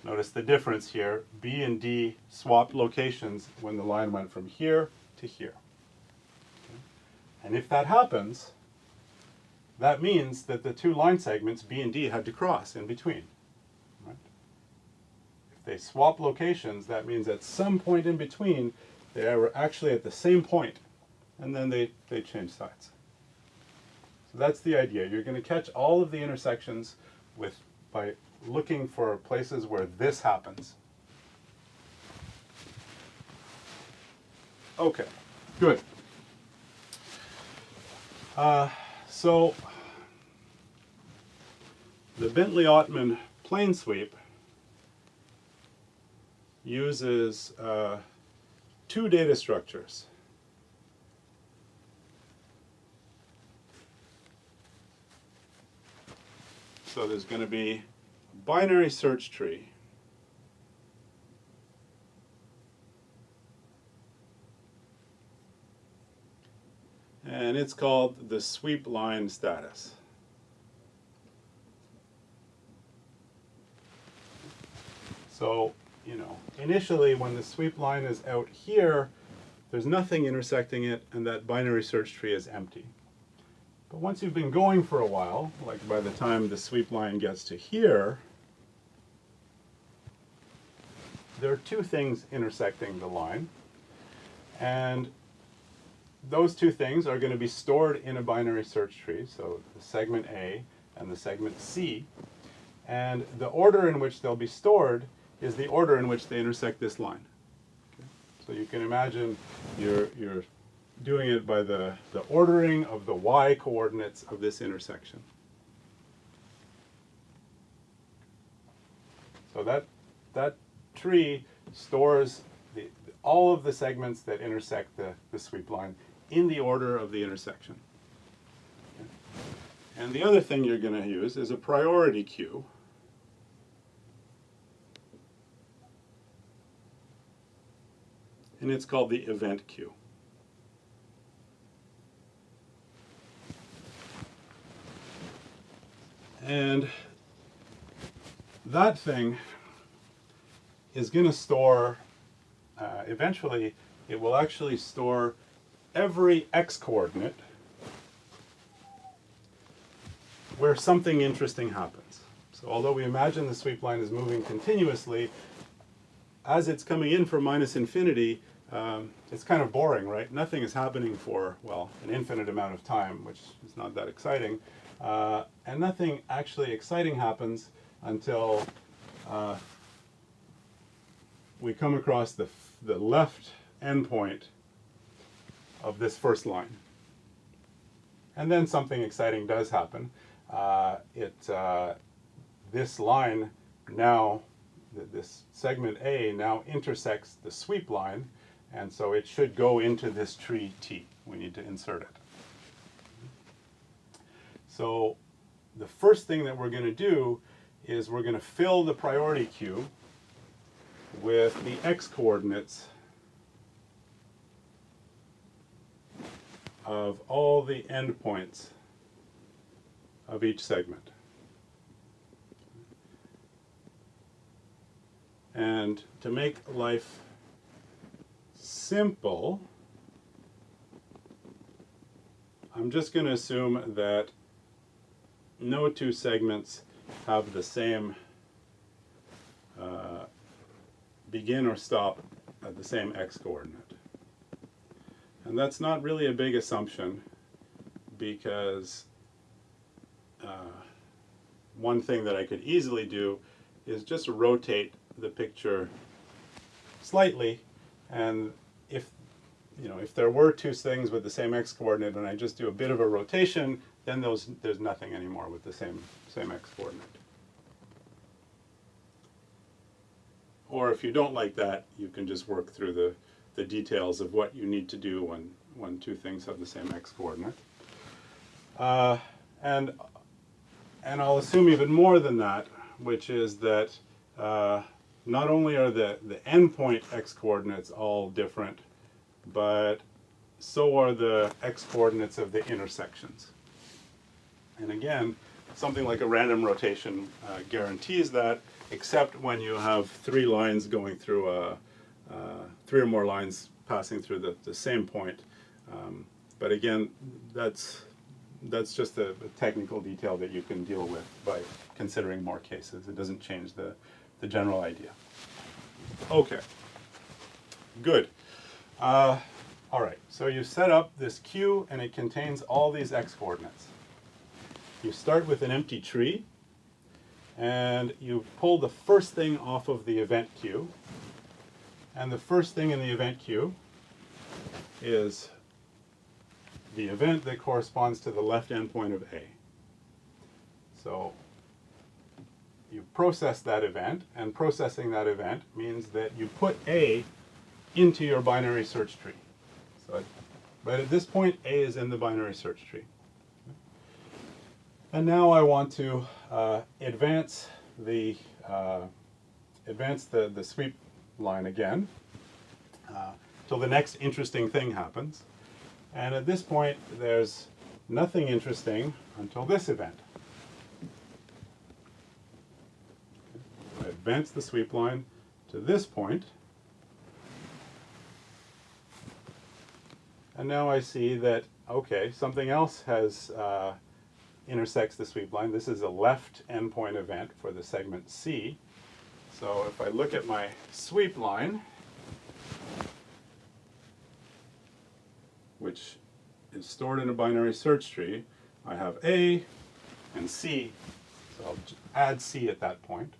notice the difference here. B and D swapped locations when the line went from here to here. Okay. And if that happens, that means that the two line segments, B and D, had to cross in between. Right? If they swap locations, that means at some point in between, they were actually at the same point, and then they change sides. So that's the idea. You're going to catch all of the intersections by looking for places where this happens. Okay, good. So the Bentley-Ottman plane sweep uses two data structures. So there's going to be a binary search tree, and it's called the sweep line status. So, initially when the sweep line is out here, there's nothing intersecting it, and that binary search tree is empty. But once you've been going for a while, like by the time the sweep line gets to here, there are two things intersecting the line, and those two things are going to be stored in a binary search tree, so the segment A and the segment C, and the order in which they'll be stored is the order in which they intersect this line. Okay? So you can imagine you're doing it by the ordering of the y coordinates of this intersection. So that tree stores all of the segments that intersect the sweep line in the order of the intersection. Okay. And the other thing you're going to use is a priority queue. And it's called the event queue. And that thing is going to store, eventually, it will actually store every x coordinate where something interesting happens. So although we imagine the sweep line is moving continuously, as it's coming in from minus infinity, it's kind of boring, right? Nothing is happening for, well, an infinite amount of time, which is not that exciting. And nothing actually exciting happens until we come across the left endpoint of this first line. And then something exciting does happen. This line now, this segment A now intersects the sweep line, and so it should go into this tree T. We need to insert it. So the first thing that we're going to do is we're going to fill the priority queue with the x coordinates of all the endpoints of each segment. And to make life simple, I'm just going to assume that no two segments have the same begin or stop at the same x-coordinate. And that's not really a big assumption, because one thing that I could easily do is just rotate the picture slightly, and if there were two things with the same x-coordinate and I just do a bit of a rotation, then there's nothing anymore with the same x-coordinate. Or if you don't like that, you can just work through the details of what you need to do when two things have the same x-coordinate. And I'll assume even more than that, which is that not only are the endpoint x-coordinates all different, but so are the x-coordinates of the intersections. And again, something like a random rotation guarantees that, except when you have three lines going through three or more lines passing through the same point. But again, that's just a technical detail that you can deal with by considering more cases. It doesn't change the general idea. Okay, good. All right, so you set up this queue and it contains all these x-coordinates. You start with an empty tree and you pull the first thing off of the event queue. And the first thing in the event queue is the event that corresponds to the left endpoint of A. So you process that event, and processing that event means that you put A into your binary search tree. So, but at this point, A is in the binary search tree. And now I want to advance the sweep line again till the next interesting thing happens. And at this point, there's nothing interesting until this event. I advance the sweep line to this point, and now I see that, okay, something else has intersects the sweep line. This is a left endpoint event for the segment C. So if I look at my sweep line, which is stored in a binary search tree, I have A and C. So I'll add C at that point.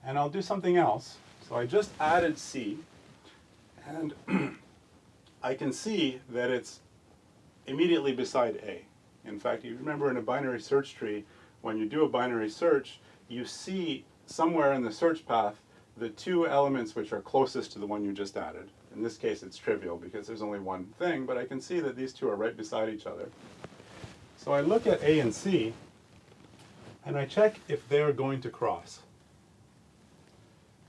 And I'll do something else. So I just added C, and I can see that it's immediately beside A. In fact, you remember in a binary search tree, when you do a binary search, you see somewhere in the search path the two elements which are closest to the one you just added. In this case, it's trivial because there's only one thing, but I can see that these two are right beside each other. So I look at A and C, and I check if they're going to cross.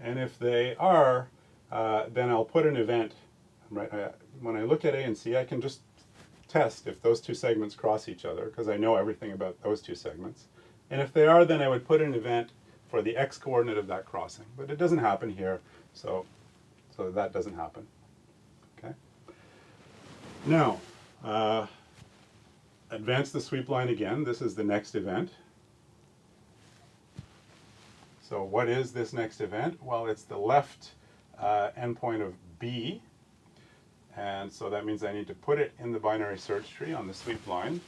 And if they are, then I'll put an event. Right? When I look at A and C, I can just test if those two segments cross each other, because I know everything about those two segments. And if they are, then I would put an event for the x-coordinate of that crossing. But it doesn't happen here, so that doesn't happen. Okay. Now, advance the sweep line again. This is the next event. So what is this next event? Well, it's the left endpoint of B. And so that means I need to put it in the binary search tree on the sweep line.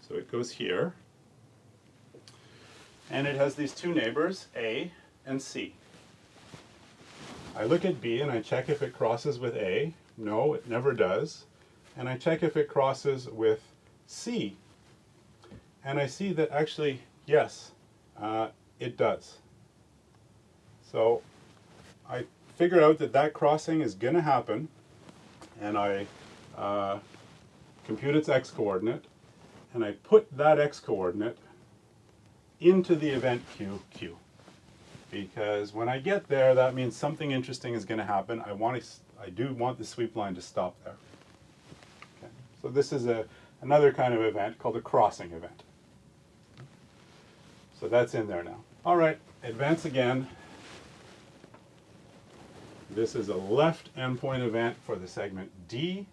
So it goes here. And it has these two neighbors, A and C. I look at B and I check if it crosses with A. No, it never does. And I check if it crosses with C. And I see that actually, yes, it does. So I figure out that that crossing is going to happen. And I compute its x-coordinate, and I put that x-coordinate into the event queue. Because when I get there, that means something interesting is going to happen. I do want the sweep line to stop there. Okay. So this is another kind of event called a crossing event. So that's in there now. All right, advance again. This is a left endpoint event for the segment D.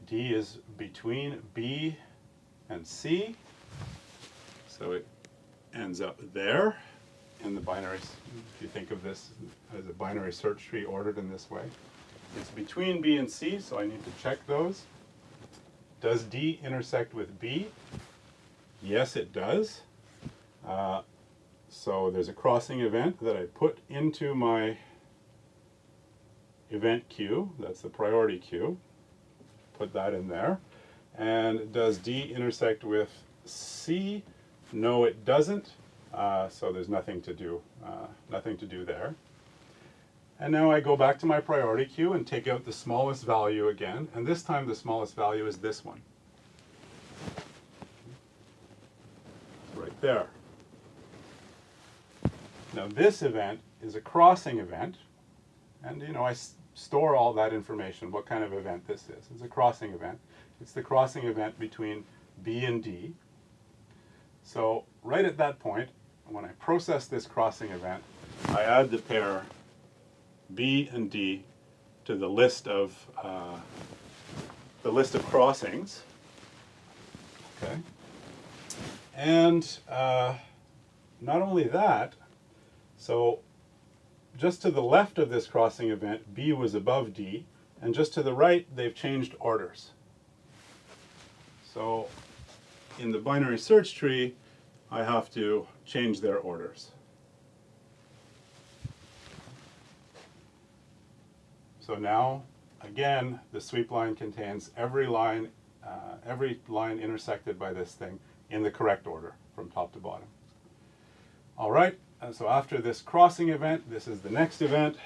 D is between B and C. So it ends up there in the binary, if you think of this as a binary search tree ordered in this way. It's between B and C, so I need to check those. Does D intersect with B? Yes, it does. So there's a crossing event that I put into my event queue. That's the priority queue. Put that in there. And does D intersect with C? No, it doesn't. So there's nothing to do there. And now I go back to my priority queue and take out the smallest value again. And this time the smallest value is this one. Right there. Now this event is a crossing event. And I store all that information, what kind of event this is. It's a crossing event. It's the crossing event between B and D. So right at that point, when I process this crossing event, I add the pair B and D to the list of crossings. Okay, and not only that, so just to the left of this crossing event, B was above D, and just to the right, they've changed orders. So in the binary search tree, I have to change their orders. So now, again, the sweep line contains every line intersected by this thing in the correct order from top to bottom. All right, and so after this crossing event, this is the next event.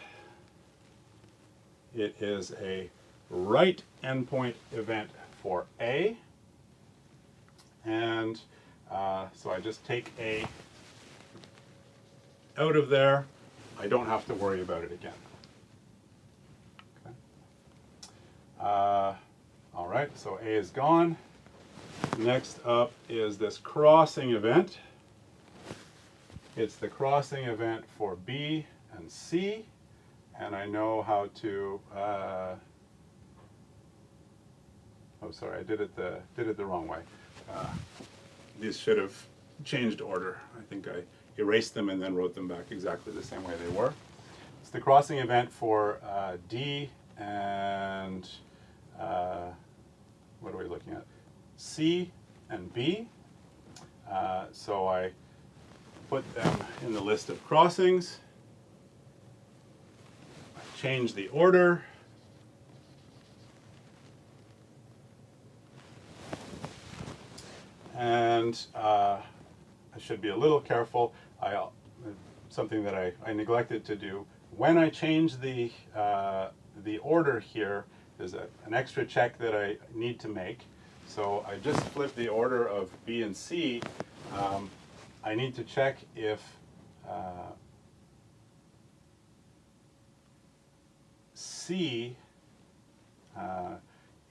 It is a write endpoint event for A. And so I just take A out of there. I don't have to worry about it again. Okay. All right, so A is gone. Next up is this crossing event. It's the crossing event for B and C. And I know how to, oh sorry, I did it the wrong way. These should have changed order. I think I erased them and then wrote them back exactly the same way they were. It's the crossing event for D and what are we looking at? C and B. So I put them in the list of crossings. I change the order. And I should be a little careful. Something that I neglected to do. When I change the order here, there's an extra check that I need to make. So I just flipped the order of B and C. I need to check if C,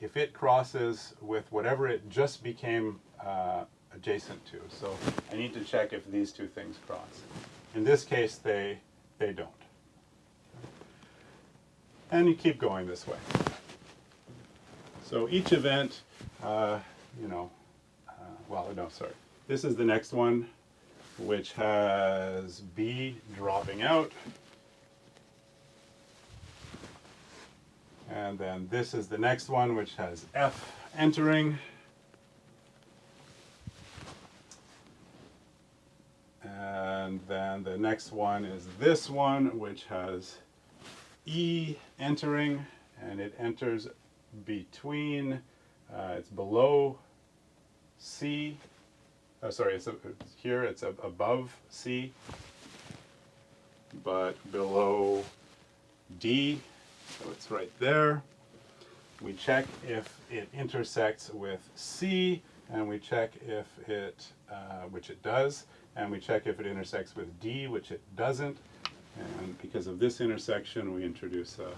if it crosses with whatever it just became adjacent to. So I need to check if these two things cross. In this case, they don't. And you keep going this way. So each event, well, no, sorry. This is the next one, which has B dropping out. And then this is the next one, which has F entering. And then the next one is this one, which has E entering, and it enters between, it's below C. Oh, sorry, here it's above C, but below D, so it's right there. We check if it intersects with C, and we check if it, which it does, and we check if it intersects with D, which it doesn't. And because of this intersection, we introduce a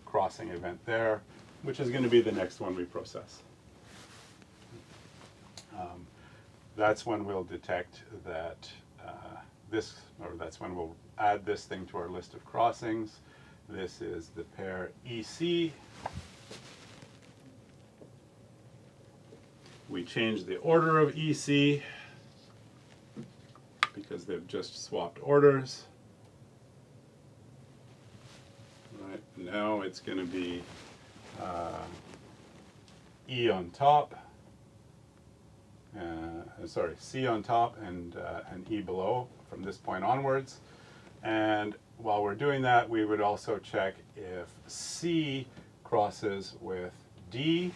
crossing event there, which is going to be the next one we process. That's when we'll detect that that's when we'll add this thing to our list of crossings. This is the pair EC. we change the order of EC because they've just swapped orders. Right, now it's going to be E on top, sorry, C on top and E below from this point onwards. And while we're doing that, we would also check if C crosses with D.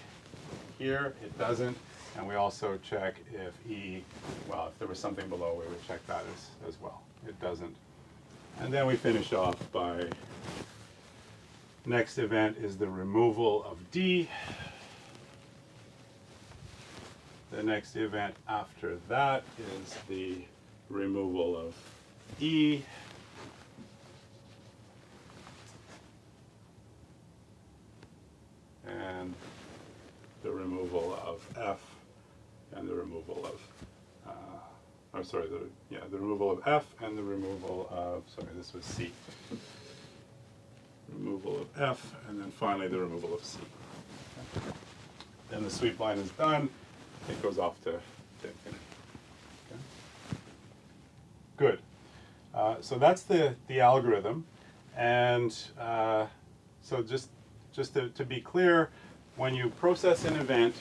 Here it doesn't. And we also check if E, well, if there was something below, we would check that as well. It doesn't. And then we finish off by, next event is the removal of D. The next event after that is the removal of E. And the removal of F, and the removal of, the removal of F and the removal of, sorry, this was C. Removal of F, and then finally the removal of C. Okay. Then the sweep line is done. It goes off to infinity. Okay. Good. So that's the algorithm. And so just to be clear, when you process an event,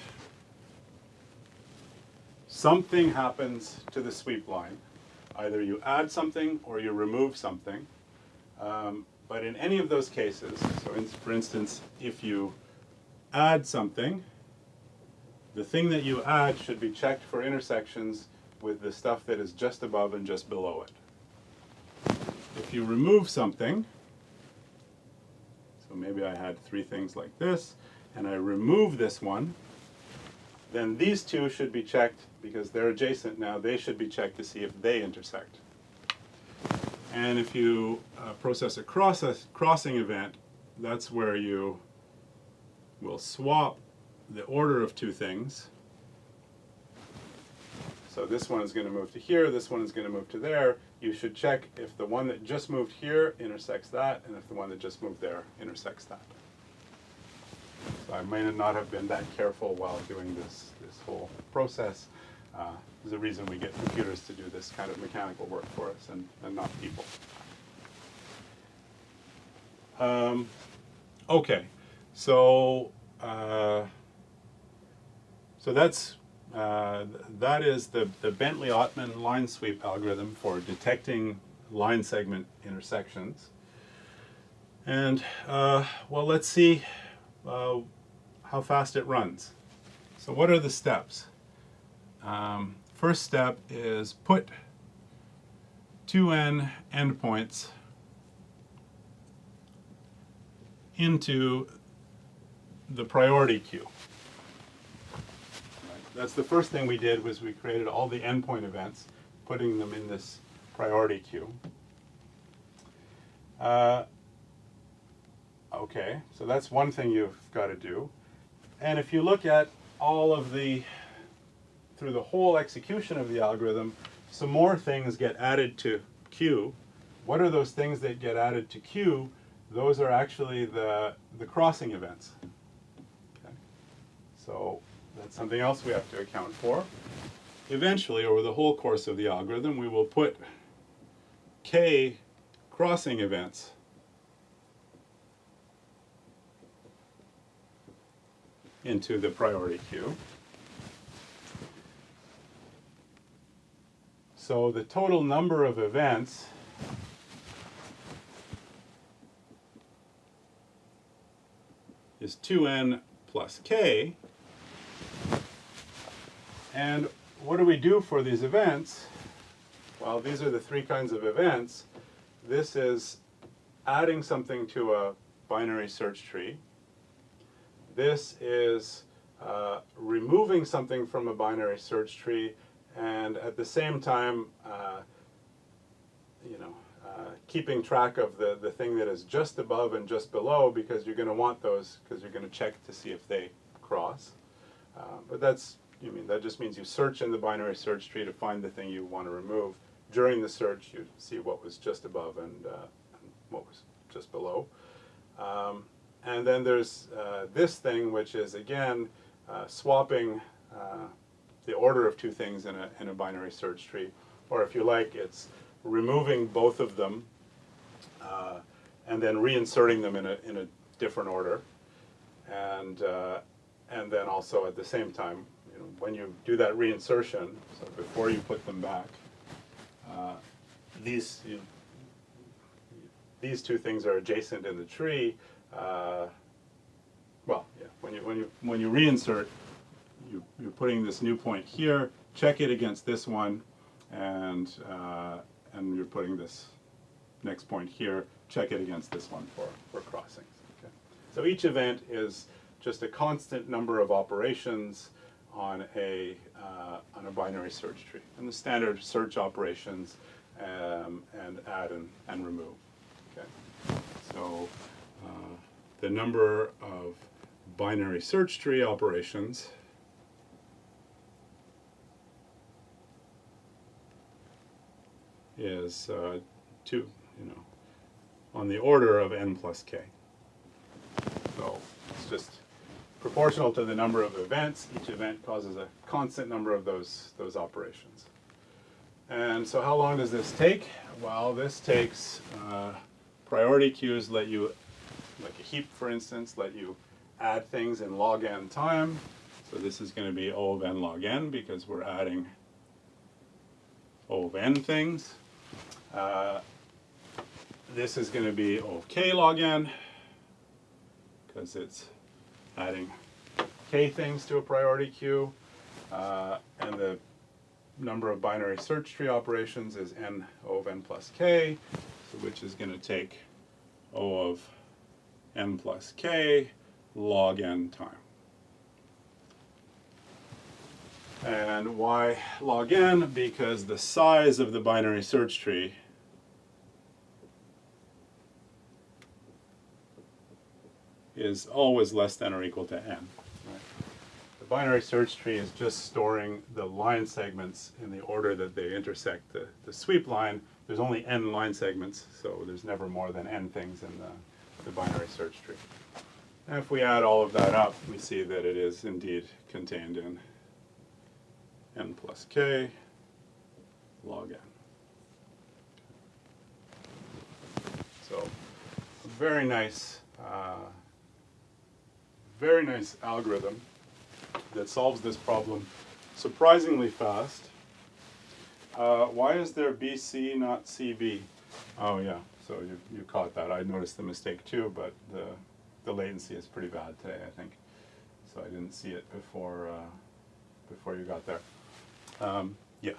something happens to the sweep line. Either you add something or you remove something. But in any of those cases, so for instance, if you add something, the thing that you add should be checked for intersections with the stuff that is just above and just below it. If you remove something, so maybe I had three things like this, and I remove this one, then these two should be checked because they're adjacent now. They should be checked to see if they intersect. And if you process a crossing event, that's where you will swap the order of two things. So this one is going to move to here, this one is going to move to there. You should check if the one that just moved here intersects that, and if the one that just moved there intersects that. So I may not have been that careful while doing this whole process. There's a reason we get computers to do this kind of mechanical work for us and not people. Okay, so that is the Bentley-Ottman line sweep algorithm for detecting line segment intersections. And well, let's see how fast it runs. So what are the steps? First step is put 2n endpoints into the priority queue. That's the first thing we did, was we created all the endpoint events, putting them in this priority queue. Okay, so that's one thing you've got to do. And if you look at all of through the whole execution of the algorithm, some more things get added to queue. What are those things that get added to queue? Those are actually the crossing events. Okay. So that's something else we have to account for. Eventually, over the whole course of the algorithm, we will put k crossing events into the priority queue. So the total number of events is 2n plus k. And what do we do for these events? Well, these are the three kinds of events. This is adding something to a binary search tree. This is removing something from a binary search tree, and at the same time, keeping track of the thing that is just above and just below, because you're going to want those, because you're going to check to see if they cross. But that just means you search in the binary search tree to find the thing you want to remove. During the search, you see what was just above and what was just below. And then there's this thing, which is, again, swapping the order of two things in a binary search tree, or if you like, it's removing both of them and then reinserting them in a different order, and then also at the same time, you know, when you do that reinsertion, so before you put them back, these two things are adjacent in the tree. Well, yeah, when you reinsert, you're putting this new point here. Check it against this one, and you're putting this next point here. Check it against this one for crossings. Okay. So each event is just a constant number of operations on a binary search tree, and the standard search operations and add and remove. Okay. So the number of binary search tree operations is on the order of n plus k. So it's just proportional to the number of events. Each event causes a constant number of those operations. And so how long does this take? Well, this takes priority queues let you, like a heap for instance, let you add things in log n time. So this is going to be O of n log n because we're adding O of n things. This is going to be O of k log n because it's adding k things to a priority queue. And the number of binary search tree operations is n O of n plus k, so which is going to take O of n plus k log n time. And why log n? Because the size of the binary search tree is always less than or equal to n. Right? The binary search tree is just storing the line segments in the order that they intersect the sweep line. There's only n line segments, so there's never more than n things in the binary search tree. And if we add all of that up, we see that it is indeed contained in n plus k log n. So a very nice algorithm that solves this problem surprisingly fast. Why is there BC not CB? Oh yeah, so you caught that. I noticed the mistake too, but the latency is pretty bad today, I think. So I didn't see it before you got there. Yeah.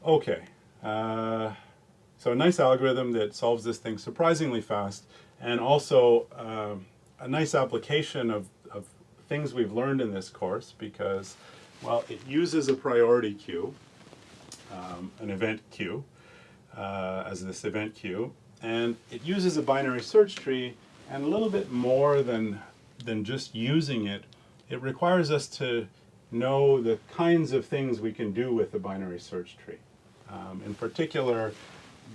Okay. So a nice algorithm that solves this thing surprisingly fast, and also a nice application of things we've learned in this course because, well, it uses a priority queue, an event queue, as this event queue, and it uses a binary search tree, and a little bit more than just using it, it requires us to know the kinds of things we can do with the binary search tree. In particular,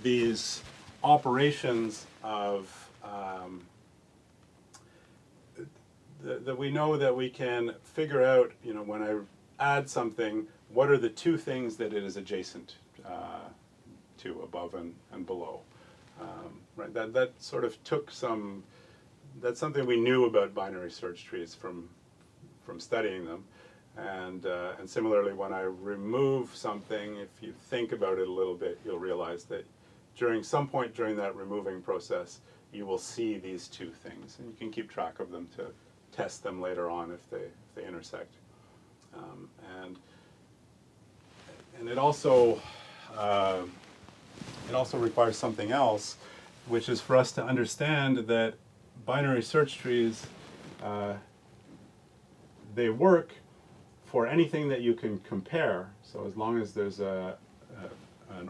these operations of that we know that we can figure out, when I add something, what are the two things that it is adjacent to, above and below. Right. That sort of took some. That's something we knew about binary search trees from studying them, and similarly, when I remove something, if you think about it a little bit, you'll realize that during some point during that removing process, you will see these two things, and you can keep track of them to test them later on if they intersect. And it also requires something else, which is for us to understand that binary search trees, they work for anything that you can compare. So as long as there's an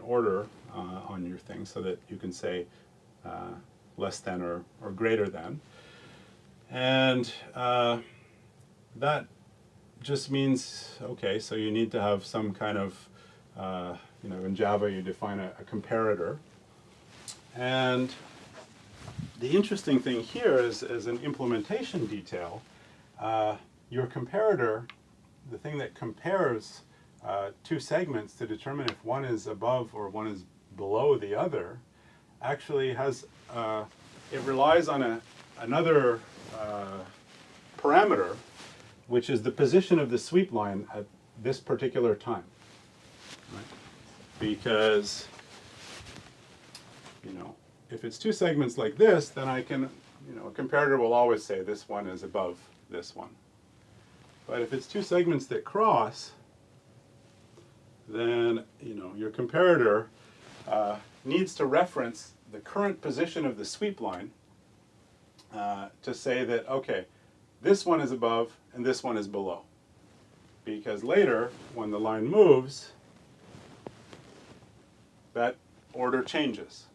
order on your thing, so that you can say less than or greater than. And that just means, okay, so you need to have some kind of, in Java you define a comparator. And the interesting thing here is, as an implementation detail, your comparator, the thing that compares two segments to determine if one is above or one is below the other, actually has, it relies on another parameter, which is the position of the sweep line at this particular time. Right? Because, you know, if it's two segments like this, then I can, you know, a comparator will always say this one is above this one. But if it's two segments that cross, then, you know, your comparator needs to reference the current position of the sweep line to say that, okay, this one is above and this one is below. Because later, when the line moves, that order changes.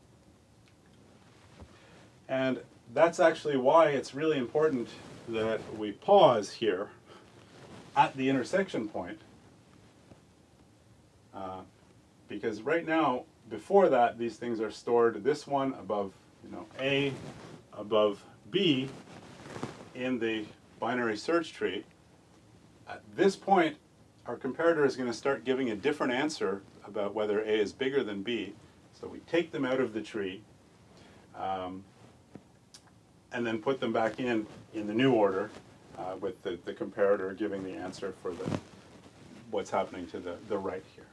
And that's actually why it's really important that we pause here at the intersection point. Because right now, before that, these things are stored, this one above, you know, A above B in the binary search tree. At this point, our comparator is going to start giving a different answer about whether A is bigger than B. So we take them out of the tree and then put them back in the new order with the comparator giving the answer for what's happening to the right here.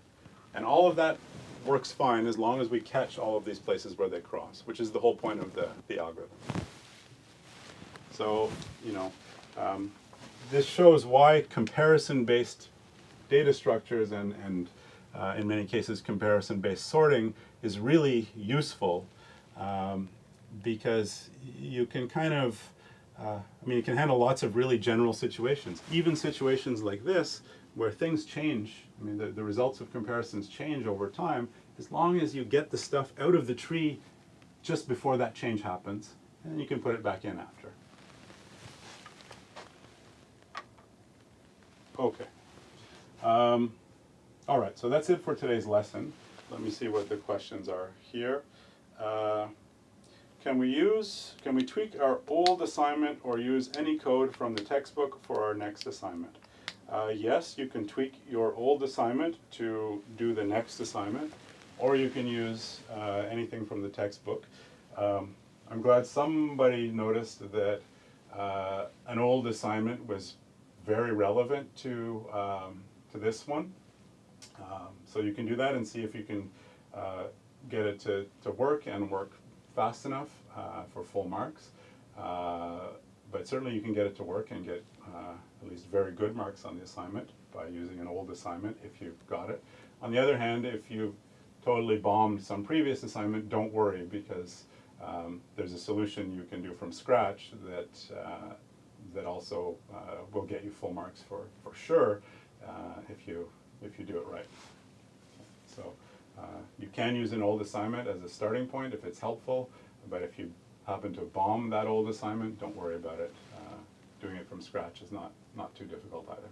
And all of that works fine as long as we catch all of these places where they cross, which is the whole point of the algorithm. So, you know, this shows why comparison-based data structures and in many cases comparison-based sorting is really useful because you can kind of, I mean, you can handle lots of really general situations, even situations like this where things change. I mean, the results of comparisons change over time as long as you get the stuff out of the tree just before that change happens, and then you can put it back in after. Okay. All right, so that's it for today's lesson. Let me see what the questions are here. Can we tweak our old assignment or use any code from the textbook for our next assignment? Yes, you can tweak your old assignment to do the next assignment, or you can use anything from the textbook. I'm glad somebody noticed that an old assignment was very relevant to this one. So you can do that and see if you can get it to work and work fast enough for full marks. But certainly you can get it to work and get at least very good marks on the assignment by using an old assignment if you've got it. On the other hand, if you've totally bombed some previous assignment, don't worry, because there's a solution you can do from scratch that also will get you full marks for sure if you do it right. So you can use an old assignment as a starting point if it's helpful, but if you happen to bomb that old assignment, don't worry about it. Doing it from scratch is not too difficult either.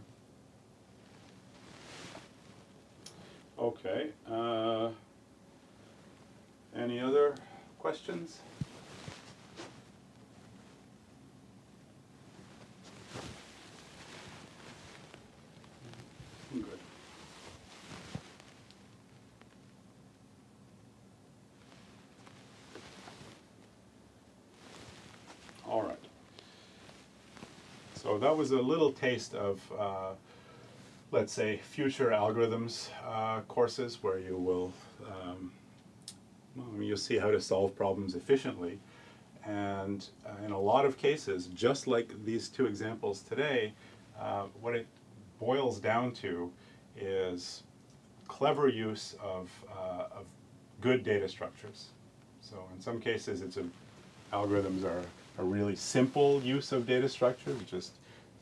Okay. Any other questions? Good. All right. So that was a little taste of, let's say, future algorithms courses where you will, you'll see how to solve problems efficiently. And in a lot of cases, just like these two examples today, what it boils down to is clever use of good data structures. So in some cases, algorithms are a really simple use of data structures, just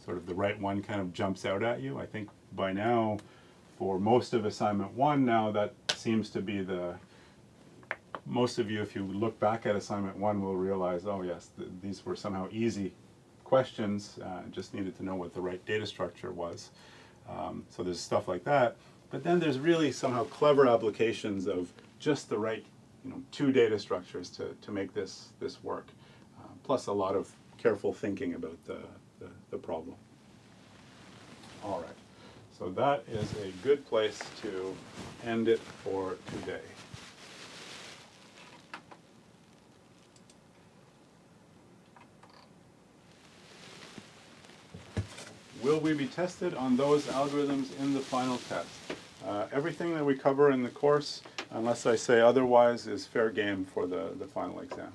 sort of the right one kind of jumps out at you. I think by now, for most of assignment one now, that seems to be most of you, if you look back at assignment one, will realize, oh yes, these were somehow easy questions, just needed to know what the right data structure was. So there's stuff like that. But then there's really somehow clever applications of just the right, two data structures to make this work. Plus a lot of careful thinking about the problem. All right. So that is a good place to end it for today. Will we be tested on those algorithms in the final test? Everything that we cover in the course, unless I say otherwise, is fair game for the final exam.